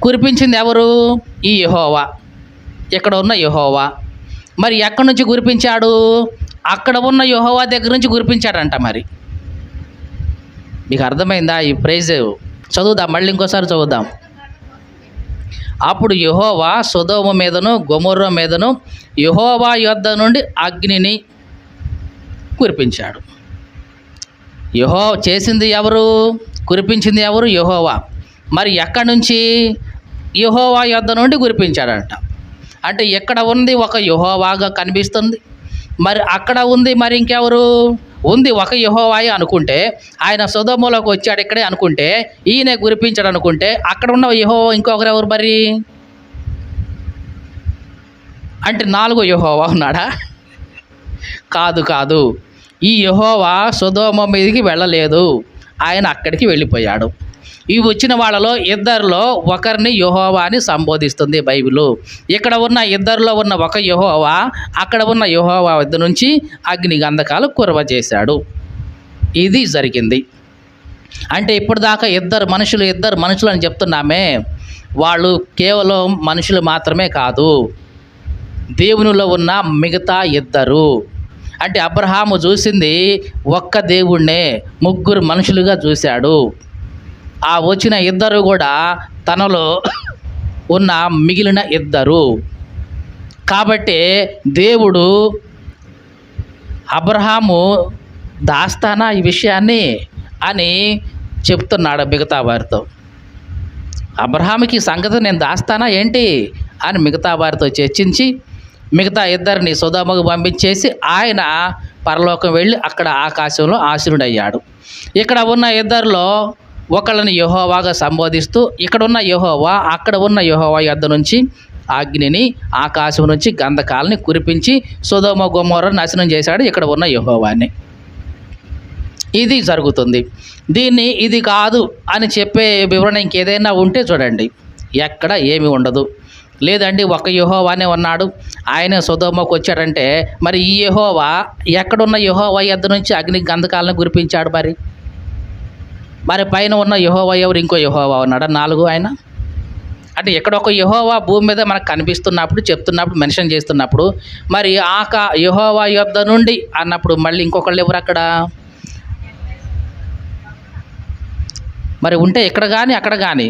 Speaker 1: కురిపించింది ఎవరు? ఈ యెహోవా, ఇక్కడ ఉన్న యెహోవా. మరి ఎక్కడి నుంచి కురిపించాడు? అక్కడ ఉన్న యెహోవా దగ్గర నుంచి కురిపించాడంట. మరి మీకు అర్థమైందా? ఈ ప్రైజ్ చదువుదాం, మళ్ళీ ఇంకోసారి చదువుదాం. అప్పుడు యెహోవా సొదొమ మీదను గొమొర్రా మీదను యెహోవా యొద్ద నుండి అగ్నిని కురిపించాడు. చేసింది ఎవరు? కురిపించింది ఎవరు? యెహోవా. మరి ఎక్కడి నుంచి? యెహోవా యొద్ద నుండి కురిపించాడంట. అంటే ఎక్కడ ఉంది? ఒక యెహోవాగా కనిపిస్తుంది. మరి అక్కడ ఉంది మరి ఇంకెవరు? ఉంది ఒక యెహోవాయే అనుకుంటే, ఆయన సొదొమలోకి వచ్చాడు ఇక్కడే అనుకుంటే, ఈయనే కురిపించాడు అనుకుంటే, అక్కడ ఉన్న యెహోవా ఇంకొకరెవరు మరి? అంటే 4వ యెహోవా ఉన్నాడా? కాదు. ఈ యెహోవా సొదొమ మీదకి వెళ్ళలేదు, ఆయన అక్కడికి వెళ్ళిపోయాడు. ఈ వచ్చిన వాళ్ళలో ఇద్దరిలో ఒకరిని యెహోవా అని సంబోధిస్తుంది బైబిలు. ఇక్కడ ఉన్న ఇద్దరిలో ఉన్న ఒక యెహోవా అక్కడ ఉన్న యెహోవా వద్ద నుంచి అగ్ని గంధకాలు కురవ చేశాడు. ఇది జరిగింది. అంటే ఇప్పటిదాకా ఇద్దరు మనుషులు అని చెప్తున్నామే, వాళ్ళు కేవలం మనుషులు మాత్రమే కాదు, దేవునిలో ఉన్న మిగతా ఇద్దరు. అంటే అబ్రహాము చూసింది ఒక్క దేవుణ్ణే 3 మనుషులుగా చూశాడు. ఆ వచ్చిన ఇద్దరు కూడా తనలో ఉన్న మిగిలిన ఇద్దరు. కాబట్టి దేవుడు అబ్రహాము దాస్తానా ఈ విషయాన్ని అని చెప్తున్నాడు మిగతా వారితో. అబ్రహాముకి ఈ సంగతి నేను దాస్తానా ఏంటి అని మిగతా వారితో చర్చించి మిగతా ఇద్దరిని సొదొమకు పంపించేసి ఆయన పరలోకం వెళ్ళి అక్కడ ఆకాశంలో ఆశీనుడయ్యాడు. ఇక్కడ ఉన్న ఇద్దరిలో ఒకళ్ళని యెహోవాగా సంబోధిస్తూ ఇక్కడ ఉన్న యెహోవా అక్కడ ఉన్న యెహోవా యొద్ద నుంచి అగ్నిని ఆకాశం నుంచి గంధకాలని కురిపించి సొదొమ గొమొర్రా నాశనం చేశాడు ఇక్కడ ఉన్న యెహోవాని. ఇది జరుగుతుంది. దీన్ని ఇది కాదు అని చెప్పే వివరణ ఇంకేదైనా ఉంటే చూడండి, ఎక్కడ ఏమి ఉండదు. లేదండి ఒక యెహోవానే ఉన్నాడు, ఆయన సొదొమకు వచ్చాడంటే మరి ఈ యెహోవా ఎక్కడున్న యెహోవా యొద్ద నుంచి అగ్ని గంధకాలను కురిపించాడు? మరి పైన ఉన్న యెహోవా ఎవరు? ఇంకో యెహోవా ఉన్నాడా? 4 ఆయన. అంటే ఎక్కడొక యెహోవా భూమి మీద మనకు కనిపిస్తున్నప్పుడు చెప్తున్నప్పుడు మెన్షన్ చేస్తున్నప్పుడు మరి యెహోవా యొద్ద నుండి అన్నప్పుడు మళ్ళీ ఇంకొకళ్ళు ఎవరు అక్కడ? మరి ఉంటే ఇక్కడ కానీ అక్కడ కానీ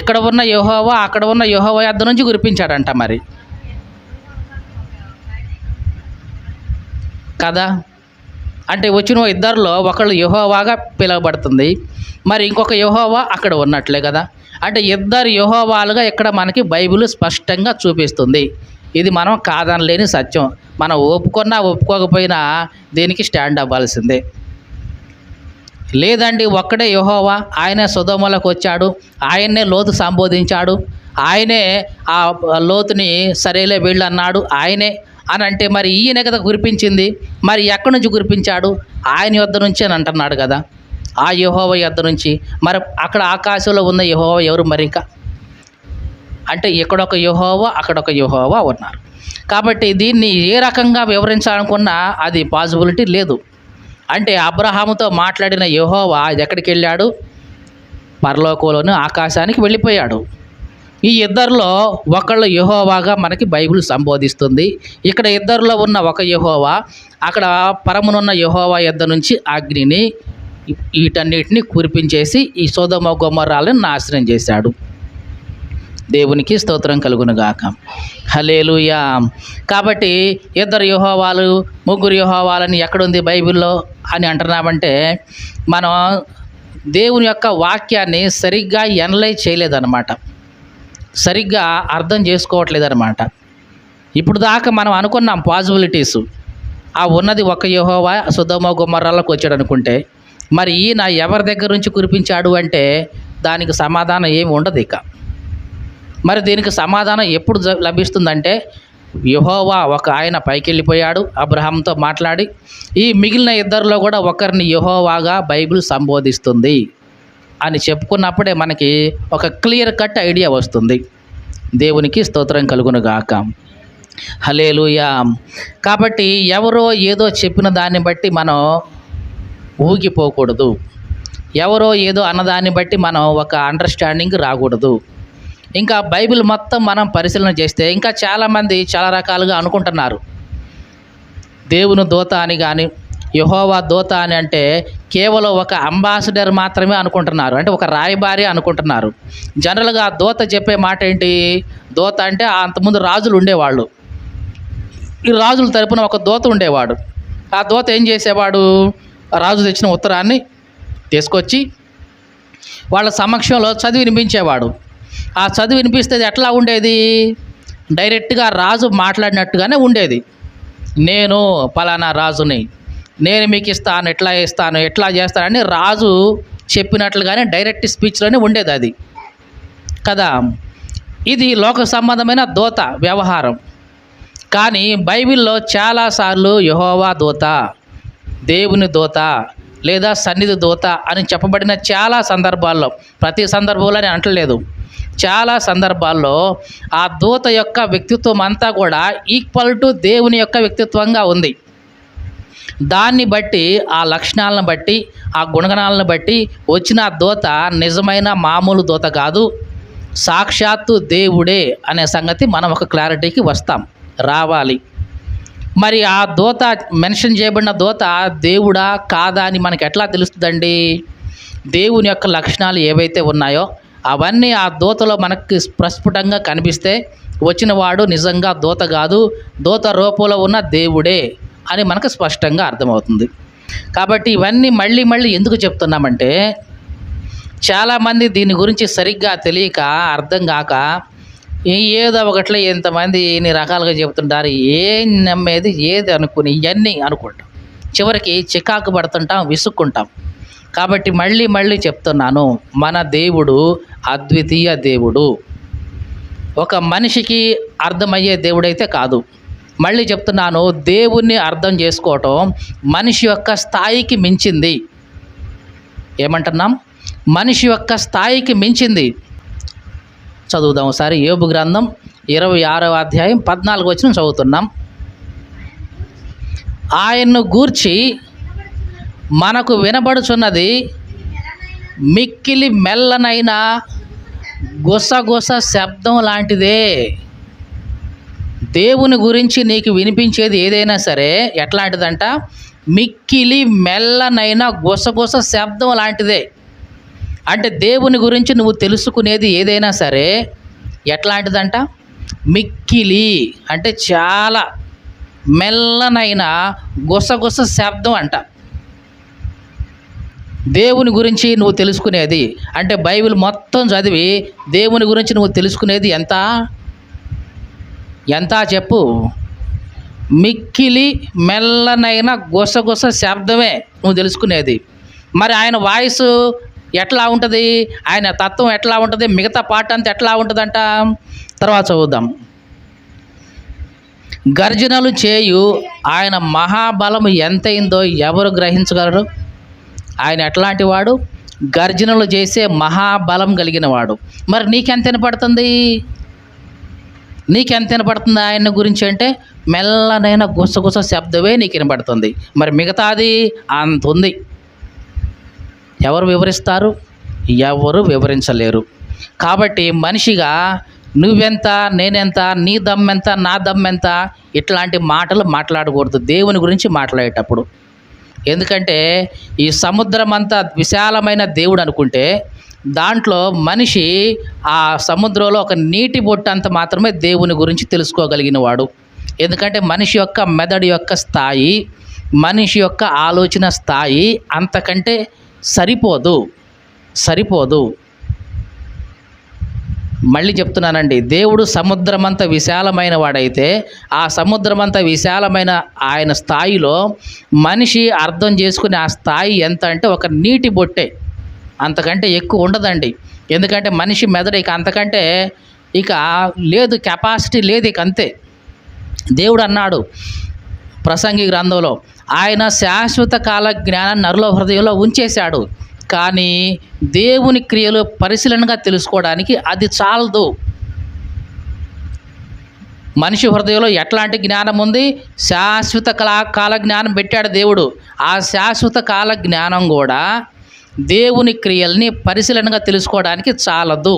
Speaker 1: ఇక్కడ ఉన్న యెహోవా అక్కడ ఉన్న యెహోవా యొద్ద నుంచి కురిపించాడంట మరి కదా. అంటే వచ్చిన ఇద్దరిలో ఒకళ్ళు యెహోవాగా పిలువబడుతుంది, మరి ఇంకొక యెహోవా అక్కడ ఉన్నట్లే కదా. అంటే ఇద్దరు యెహోవాలుగా ఇక్కడ మనకి బైబిల్ స్పష్టంగా చూపిస్తుంది. ఇది మనం కాదనలేని సత్యం. మనం ఒప్పుకున్నా ఒప్పుకోకపోయినా దీనికి స్టాండ్ అవ్వాల్సిందే. లేదండి ఒక్కడే యెహోవా, ఆయనే సొదొమలోకి వచ్చాడు, ఆయన్నే లోతు సంబోధించాడు, ఆయనే ఆ లోతుని సరేలే వీళ్ళు అన్నాడు ఆయనే అని అంటే మరి ఈయనే కదా కురిపించింది. మరి ఎక్కడి నుంచి కురిపించాడు? ఆయన యొద్ద నుంచి అని అంటున్నాడు కదా, ఆ యెహోవా యొద్ద నుంచి. మరి అక్కడ ఆకాశంలో ఉన్న యెహోవా ఎవరు మరి? ఇంకా అంటే ఇక్కడొక యెహోవా అక్కడొక యెహోవా ఉన్నారు. కాబట్టి దీన్ని ఏ రకంగా వివరించాలనుకున్నా అది పాసిబిలిటీ లేదు. అంటే అబ్రహాముతో మాట్లాడిన యెహోవా ఎక్కడికి వెళ్ళాడు? పరలోకంలోని ఆకాశానికి వెళ్ళిపోయాడు. ఈ ఇద్దరిలో ఒకళ్ళు యెహోవాగా మనకి బైబిల్ సంబోధిస్తుంది. ఇక్కడ ఇద్దరిలో ఉన్న ఒక యెహోవా అక్కడ పరమునున్న యెహోవా యొద్ద నుంచి అగ్నిని వీటన్నిటిని కురిపించేసి ఈ సొదొమ గొమొర్రాలను నాశనం చేశాడు. దేవునికి స్తోత్రం కలుగునుగాక. హల్లెలూయా. కాబట్టి ఇద్దరు యెహోవాలు 3 యెహోవాలని ఎక్కడుంది బైబిల్లో అని అంటున్నామంటే మనం దేవుని యొక్క వాక్యాన్ని సరిగ్గా ఎనలైజ్ చేయలేదన్నమాట, సరిగ్గా అర్థం చేసుకోవట్లేదన్నమాట. ఇప్పుడు దాకా మనం అనుకున్నాం పాసిబిలిటీస్, ఆ ఉన్నది ఒక యెహోవా సొదొమ గొమొర్రాలకు వచ్చాడు అనుకుంటే మరి ఈయన ఎవరి దగ్గర నుంచి కురిపించాడు అంటే దానికి సమాధానం ఏమి ఉండదు. ఇక మరి దీనికి సమాధానం ఎప్పుడు లభిస్తుందంటే యెహోవా ఒక ఆయన పైకి వెళ్ళిపోయాడు అబ్రహాంతో మాట్లాడి. ఈ మిగిలిన ఇద్దరిలో కూడా ఒకరిని యెహోవాగా బైబిల్ సంబోధిస్తుంది అని చెప్పుకున్నప్పుడే మనకి ఒక క్లియర్ కట్ ఐడియా వస్తుంది. దేవునికి స్తోత్రం కలుగునుగాక. హల్లెలూయా. కాబట్టి ఎవరో ఏదో చెప్పిన దాన్ని బట్టి మనం ఊగిపోకూడదు. ఎవరో ఏదో అన్నదాన్ని బట్టి మనం ఒక అండర్స్టాండింగ్ రాకూడదు. ఇంకా బైబిల్ మొత్తం మనం పరిశీలన చేస్తే ఇంకా చాలామంది చాలా రకాలుగా అనుకుంటున్నారు. దేవుని దూత అని కానీ యెహోవా దూత అని అంటే కేవలం ఒక అంబాసిడర్ మాత్రమే అనుకుంటున్నారు, అంటే ఒక రాయబారి అనుకుంటున్నారు. జనరల్గా ఆ దూత చెప్పే మాట ఏంటి? దూత అంటే అంతకుముందు రాజులు ఉండేవాళ్ళు. ఈ రాజుల తరపున ఒక దూత ఉండేవాడు. ఆ దూత ఏం చేసేవాడు? రాజు తెచ్చిన ఉత్తరాన్ని తీసుకొచ్చి వాళ్ళ సమక్షంలో చదివి వినిపించేవాడు. ఆ చదివి వినిపిస్తే ఎట్లా ఉండేది? డైరెక్ట్గా రాజు మాట్లాడినట్టుగానే ఉండేది. నేను పలానా రాజుని, నేను మీకు ఇస్తాను, ఎట్లా చేస్తానని రాజు చెప్పినట్లుగానే డైరెక్ట్ స్పీచ్లోనే ఉండేది అది కదా. ఇది లోక సంబంధమైన దూత వ్యవహారం. కానీ బైబిల్లో చాలాసార్లు యెహోవా దూత, దేవుని దూత లేదా సన్నిధి దూత అని చెప్పబడిన చాలా సందర్భాల్లో, ప్రతి సందర్భంలో నేను అంటలేదు, చాలా సందర్భాల్లో ఆ దూత యొక్క వ్యక్తిత్వం అంతా కూడా ఈక్వల్ టు దేవుని యొక్క వ్యక్తిత్వంగా ఉంది. దాన్ని బట్టి, ఆ లక్షణాలను బట్టి, ఆ గుణగణాలను బట్టి వచ్చిన ఆ దూత నిజమైన మామూలు దూత కాదు, సాక్షాత్తు దేవుడే అనే సంగతి మనం ఒక క్లారిటీకి రావాలి. మరి ఆ దూత, మెన్షన్ చేయబడిన దూత దేవుడా కాదా అని మనకి ఎట్లా తెలుస్తుందండి? దేవుని యొక్క లక్షణాలు ఏవైతే ఉన్నాయో అవన్నీ ఆ దూతలో మనకి ప్రస్ఫుటంగా కనిపిస్తే వచ్చిన వాడు నిజంగా దూత కాదు, దూత రూపంలో ఉన్న దేవుడే అని మనకు స్పష్టంగా అర్థమవుతుంది. కాబట్టి ఇవన్నీ మళ్ళీ ఎందుకు చెప్తున్నామంటే, చాలామంది దీని గురించి సరిగ్గా తెలియక, అర్థం కాక ఏదో ఒకట్లో ఎంతమంది ఇన్ని రకాలుగా చెబుతుంటారు, ఏం నమ్మేది ఏది అనుకుని ఇవన్నీ అనుకుంటాం, చివరికి చికాకు పడుతుంటాం, విసుక్కుంటాం. కాబట్టి మళ్ళీ చెప్తున్నాను, మన దేవుడు అద్వితీయ దేవుడు, ఒక మనిషికి అర్థమయ్యే దేవుడైతే కాదు. మళ్ళీ చెప్తున్నాను, దేవుణ్ణి అర్థం చేసుకోవటం మనిషి యొక్క స్థాయికి మించింది. ఏమంటున్నాం? మనిషి యొక్క స్థాయికి మించింది. చదువుదాం ఒకసారి. యోబు గ్రంథం 26వ అధ్యాయం 14వ వచనం చదువుతున్నాం. ఆయన్ను గూర్చి మనకు వినబడుచున్నది మిక్కిలి మెల్లనైన గుసగుస శబ్దం లాంటిదే. దేవుని గురించి నీకు వినిపించేది ఏదైనా సరే ఎట్లాంటిదంట? మిక్కిలి మెల్లనైన గుసగుస శబ్దం లాంటిదే. అంటే దేవుని గురించి నువ్వు తెలుసుకునేది ఏదైనా సరే ఎట్లాంటిదంట? మిక్కిలి అంటే చాలా మెల్లనైన గుసగుస శబ్దం అంట. దేవుని గురించి నువ్వు తెలుసుకునేది అంటే బైబిల్ మొత్తం చదివి దేవుని గురించి నువ్వు తెలుసుకునేది ఎంత చెప్పు? మిక్కిలి మెల్లనైన గుసగుస శబ్దమే నువ్వు తెలుసుకునేది. మరి ఆయన వాయిస్ ఎట్లా ఉంటుంది? ఆయన తత్వం ఎట్లా ఉంటుంది? మిగతా పాట అంతా ఎట్లా ఉంటుందంట? తర్వాత చదువుదాం. గర్జనలు చేయు ఆయన మహాబలం ఎంతైందో ఎవరు గ్రహించగలరు? ఆయన ఎట్లాంటి వాడు? గర్జనలు చేసే మహాబలం కలిగిన వాడు. మరి నీకెంత వినపడుతుంది? ఆయన గురించి అంటే మెల్లనైన గుసగుస శబ్దమే నీకు వినపడుతుంది. మరి మిగతాది అంత ఉంది. ఎవరు వివరిస్తారు? ఎవరు వివరించలేరు. కాబట్టి మనిషిగా నువ్వెంత, నేనెంత, నీ దమ్మెంత, నా దమ్మెంత, ఇట్లాంటి మాటలు మాట్లాడకూడదు దేవుని గురించి మాట్లాడేటప్పుడు. ఎందుకంటే ఈ సముద్రం అంతా విశాలమైన దేవుడు అనుకుంటే దాంట్లో మనిషి ఆ సముద్రంలో ఒక నీటి బొట్టు అంత మాత్రమే దేవుని గురించి తెలుసుకోగలిగిన వాడు. ఎందుకంటే మనిషి యొక్క మెదడు యొక్క స్థాయి, మనిషి యొక్క ఆలోచన స్థాయి అంతకంటే సరిపోదు. మళ్ళీ చెప్తున్నానండి, దేవుడు సముద్రమంత విశాలమైన వాడైతే ఆ సముద్రమంత విశాలమైన ఆయన స్థాయిలో మనిషి అర్థం చేసుకునే ఆ స్థాయి ఎంత అంటే ఒక నీటి బొట్టే, అంతకంటే ఎక్కువ ఉండదండి. ఎందుకంటే మనిషి మెదడు ఇక అంతకంటే ఇక లేదు, కెపాసిటీ లేదు, ఇక అంతే. దేవుడు అన్నాడు ప్రసంగి గ్రంథంలో, ఆయన శాశ్వత కాల జ్ఞానాన్ని నరుల హృదయంలో ఉంచేశాడు. కానీ దేవుని క్రియలు పరిశీలనగా తెలుసుకోవడానికి అది చాలదు. మనిషి హృదయంలో ఎట్లాంటి జ్ఞానం ఉంది? శాశ్వత కాల జ్ఞానం పెట్టాడు దేవుడు. ఆ శాశ్వత కాల జ్ఞానం కూడా దేవుని క్రియల్ని పరిశీలనగా తెలుసుకోవడానికి చాలదు.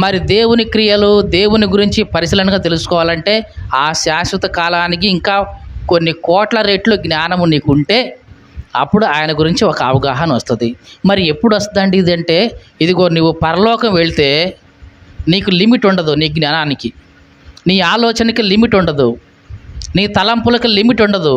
Speaker 1: మరి దేవుని క్రియలు, దేవుని గురించి పరిశీలనగా తెలుసుకోవాలంటే ఆ శాశ్వత కాలానికి ఇంకా కొన్ని కోట్ల రెట్లు జ్ఞానము నీకుంటే అప్పుడు ఆయన గురించి ఒక అవగాహన వస్తుంది. మరి ఎప్పుడు వస్తుందండి ఇది అంటే, ఇదిగో నువ్వు పరలోకం వెళ్తే నీకు లిమిట్ ఉండదు. నీ జ్ఞానానికి, నీ ఆలోచనకి లిమిట్ ఉండదు, నీ తలంపులకు లిమిట్ ఉండదు.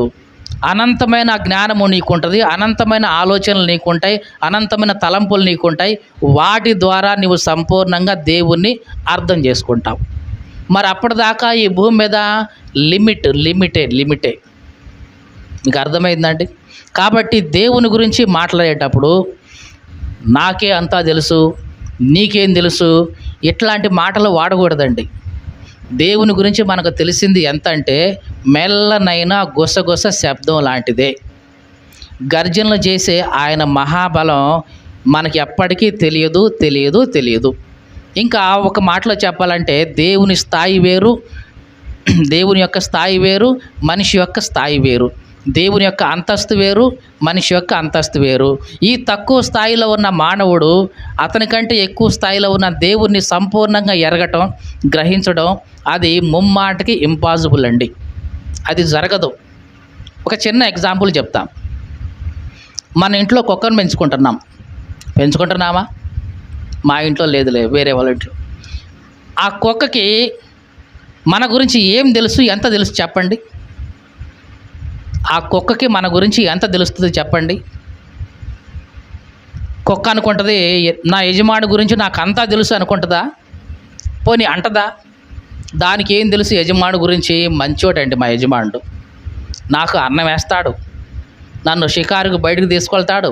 Speaker 1: అనంతమైన జ్ఞానము నీకుంటుంది, అనంతమైన ఆలోచనలు నీకుంటాయి, అనంతమైన తలంపులు నీకుంటాయి. వాటి ద్వారా నువ్వు సంపూర్ణంగా దేవుణ్ణి అర్థం చేసుకుంటావు. మరి అప్పటిదాకా ఈ భూమి మీద లిమిటే. మీకు అర్థమైందండి? కాబట్టి దేవుని గురించి మాట్లాడేటప్పుడు నాకే అంతా తెలుసు, నీకేం తెలుసు, ఇట్లాంటి మాటలు వాడకూడదండి. దేవుని గురించి మనకు తెలిసింది ఎంత అంటే మెల్లనైనా గుసగుస శబ్దం లాంటిదే. గర్జనలు చేసే ఆయన మహాబలం మనకి ఎప్పటికీ తెలియదు. ఇంకా ఒక మాటలో చెప్పాలంటే దేవుని స్థాయి వేరు, దేవుని యొక్క స్థాయి వేరు, మనిషి యొక్క స్థాయి వేరు. దేవుని యొక్క అంతస్తు వేరు, మనిషి యొక్క అంతస్తు వేరు. ఈ తక్కువ స్థాయిలో ఉన్న మానవుడు అతనికంటే ఎక్కువ స్థాయిలో ఉన్న దేవుణ్ణి సంపూర్ణంగా ఎరగటం, గ్రహించడం అది ముమ్మాటికి ఇంపాసిబుల్ అండి. అది జరగదు. ఒక చిన్న ఎగ్జాంపుల్ చెప్తాం. మన ఇంట్లో కుక్కను పెంచుకుంటున్నామా? మా ఇంట్లో లేదులే, వేరే వాళ్ళ ఇంట్లో. ఆ కుక్కకి మన గురించి ఏం తెలుసు, ఎంత తెలుసు చెప్పండి? ఆ కుక్కకి మన గురించి ఎంత తెలుస్తుంది చెప్పండి? కుక్క అనుకుంటుంది నా యజమాని గురించి నాకు అంతా తెలుసు అనుకుంటుందా? పోనీ అంటదా? దానికి ఏం తెలుసు యజమాని గురించి? మంచోడండి మా యజమానుడు, నాకు అన్నం వేస్తాడు, నన్ను షికారుకు బయటకు తీసుకెళ్తాడు,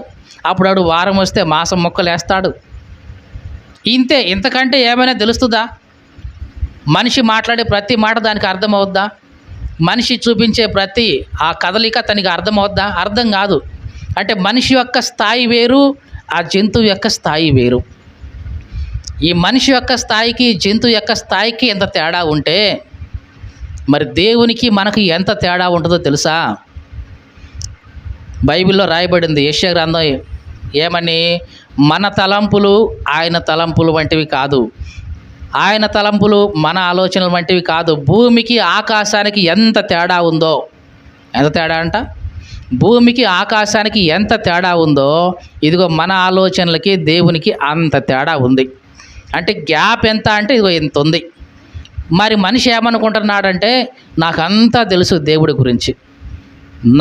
Speaker 1: అప్పుడప్పుడు వారం వస్తే మాసం మొక్కలు వేస్తాడు. ఇంతే, ఇంతకంటే ఏమైనా తెలుస్తుందా? మనిషి మాట్లాడే ప్రతి మాట దానికి అర్థమవుద్దా? మనిషి చూపించే ప్రతి ఆ కదలిక తనకి అర్థమవుద్దా? అర్థం కాదు. అంటే మనిషి యొక్క స్థాయి వేరు, ఆ జంతువు యొక్క స్థాయి వేరు. ఈ మనిషి యొక్క స్థాయికి, జంతువు యొక్క స్థాయికి ఎంత తేడా ఉంటే మరి దేవునికి మనకి ఎంత తేడా ఉంటుందో తెలుసా? బైబిల్లో రాయబడింది యెషయా గ్రంథం ఏమని? మన తలంపులు ఆయన తలంపులు వంటివి కాదు, ఆయన తలంపులు మన ఆలోచనలు వంటివి కాదు. భూమికి ఆకాశానికి ఎంత తేడా ఉందో, ఎంత తేడా అంట? భూమికి ఆకాశానికి ఎంత తేడా ఉందో ఇదిగో మన ఆలోచనలకి దేవునికి అంత తేడా ఉంది. అంటే గ్యాప్ ఎంత అంటే ఇదిగో ఇంత ఉంది. మరి మనిషి ఏమనుకుంటున్నాడంటే నాకంతా తెలుసు దేవుడి గురించి,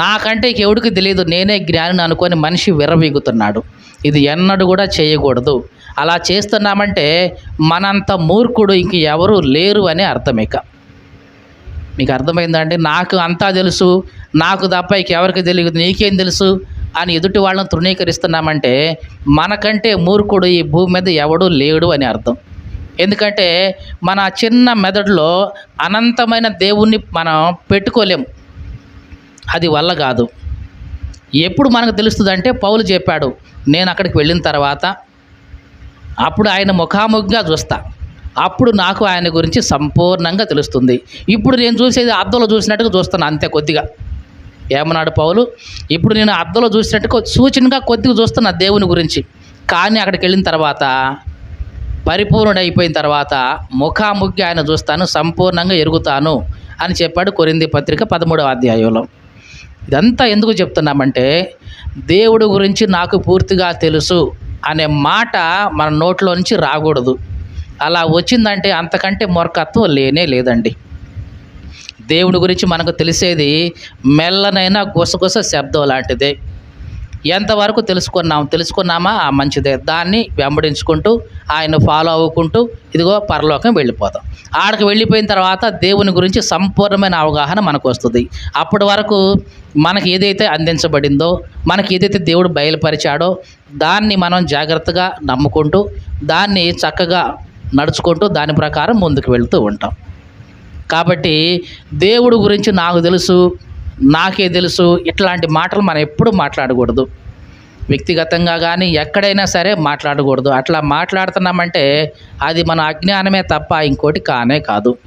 Speaker 1: నాకంటే ఎవడికి తెలియదు, నేనే జ్ఞానిని అనుకొని మనిషి విర్రవీగుతున్నాడు. ఇది ఎన్నడూ కూడా చేయకూడదు. అలా చేస్తున్నామంటే మనంత మూర్ఖుడు ఇంక ఎవరు లేరు అని అర్థం. మీకు అర్థమైందండి? నాకు అంతా తెలుసు, నాకు తప్ప ఇంకెవరికి తెలియదు, నీకేం తెలుసు అని ఎదుటి వాళ్ళని తృణీకరిస్తున్నామంటే మనకంటే మూర్ఖుడు ఈ భూమి మీద ఎవడూ లేడు అని అర్థం. ఎందుకంటే మన చిన్న మెదడులో అనంతమైన దేవుణ్ణి మనం పెట్టుకోలేం, అది వల్ల కాదు. ఎప్పుడు మనకు తెలుస్తుంది అంటే పౌలు చెప్పాడు, నేను అక్కడికి వెళ్ళిన తర్వాత అప్పుడు ఆయన ముఖాముఖిగా చూస్తా, అప్పుడు నాకు ఆయన గురించి సంపూర్ణంగా తెలుస్తుంది. ఇప్పుడు నేను చూసేది అద్దంలో చూసినట్టుగా చూస్తాను అంతే, కొద్దిగా. ఏమన్నాడు పౌలు? ఇప్పుడు నేను అద్దంలో చూసినట్టుగా సూచనగా కొద్దిగా చూస్తున్నా దేవుని గురించి, కానీ అక్కడికి వెళ్ళిన తర్వాత పరిపూర్ణుడైపోయిన తర్వాత ముఖాముఖి ఆయన చూస్తాను, సంపూర్ణంగా ఎరుగుతాను అని చెప్పాడు కొరింథీ పత్రిక 13వ అధ్యాయంలో. ఇదంతా ఎందుకు చెప్తున్నామంటే దేవుడి గురించి నాకు పూర్తిగా తెలుసు అనే మాట మన నోట్లో నుంచి రాకూడదు. అలా వచ్చిందంటే అంతకంటే మూర్ఖత్వం లేనే లేదండి. దేవుడి గురించి మనకు తెలిసేది మెల్లనైనా గుసగుస శబ్దం లాంటిదే. ఎంతవరకు తెలుసుకున్నామా ఆ మంచిదే. దాన్ని వెంబడించుకుంటూ ఆయన ఫాలో అవ్వుకుంటూ ఇదిగో పరలోకం వెళ్ళిపోతాం. ఆడికి వెళ్ళిపోయిన తర్వాత దేవుని గురించి సంపూర్ణమైన అవగాహన మనకు వస్తుంది. అప్పటి వరకు మనకి ఏదైతే అందించబడిందో, మనకి ఏదైతే దేవుడు బయలుపరిచాడో దాన్ని మనం జాగ్రత్తగా నమ్ముకుంటూ దాన్ని చక్కగా నడుచుకుంటూ దాని ప్రకారం ముందుకు వెళ్తూ ఉంటాం. కాబట్టి దేవుడు గురించి నాకు తెలుసు, నాకే తెలుసు, ఇట్లాంటి మాటలు మనం ఎప్పుడు మాట్లాడకూడదు. వ్యక్తిగతంగా కానీ ఎక్కడైనా సరే మాట్లాడకూడదు. అట్లా మాట్లాడుతున్నామంటే అది మన అజ్ఞానమే తప్ప ఇంకోటి కానే కాదు.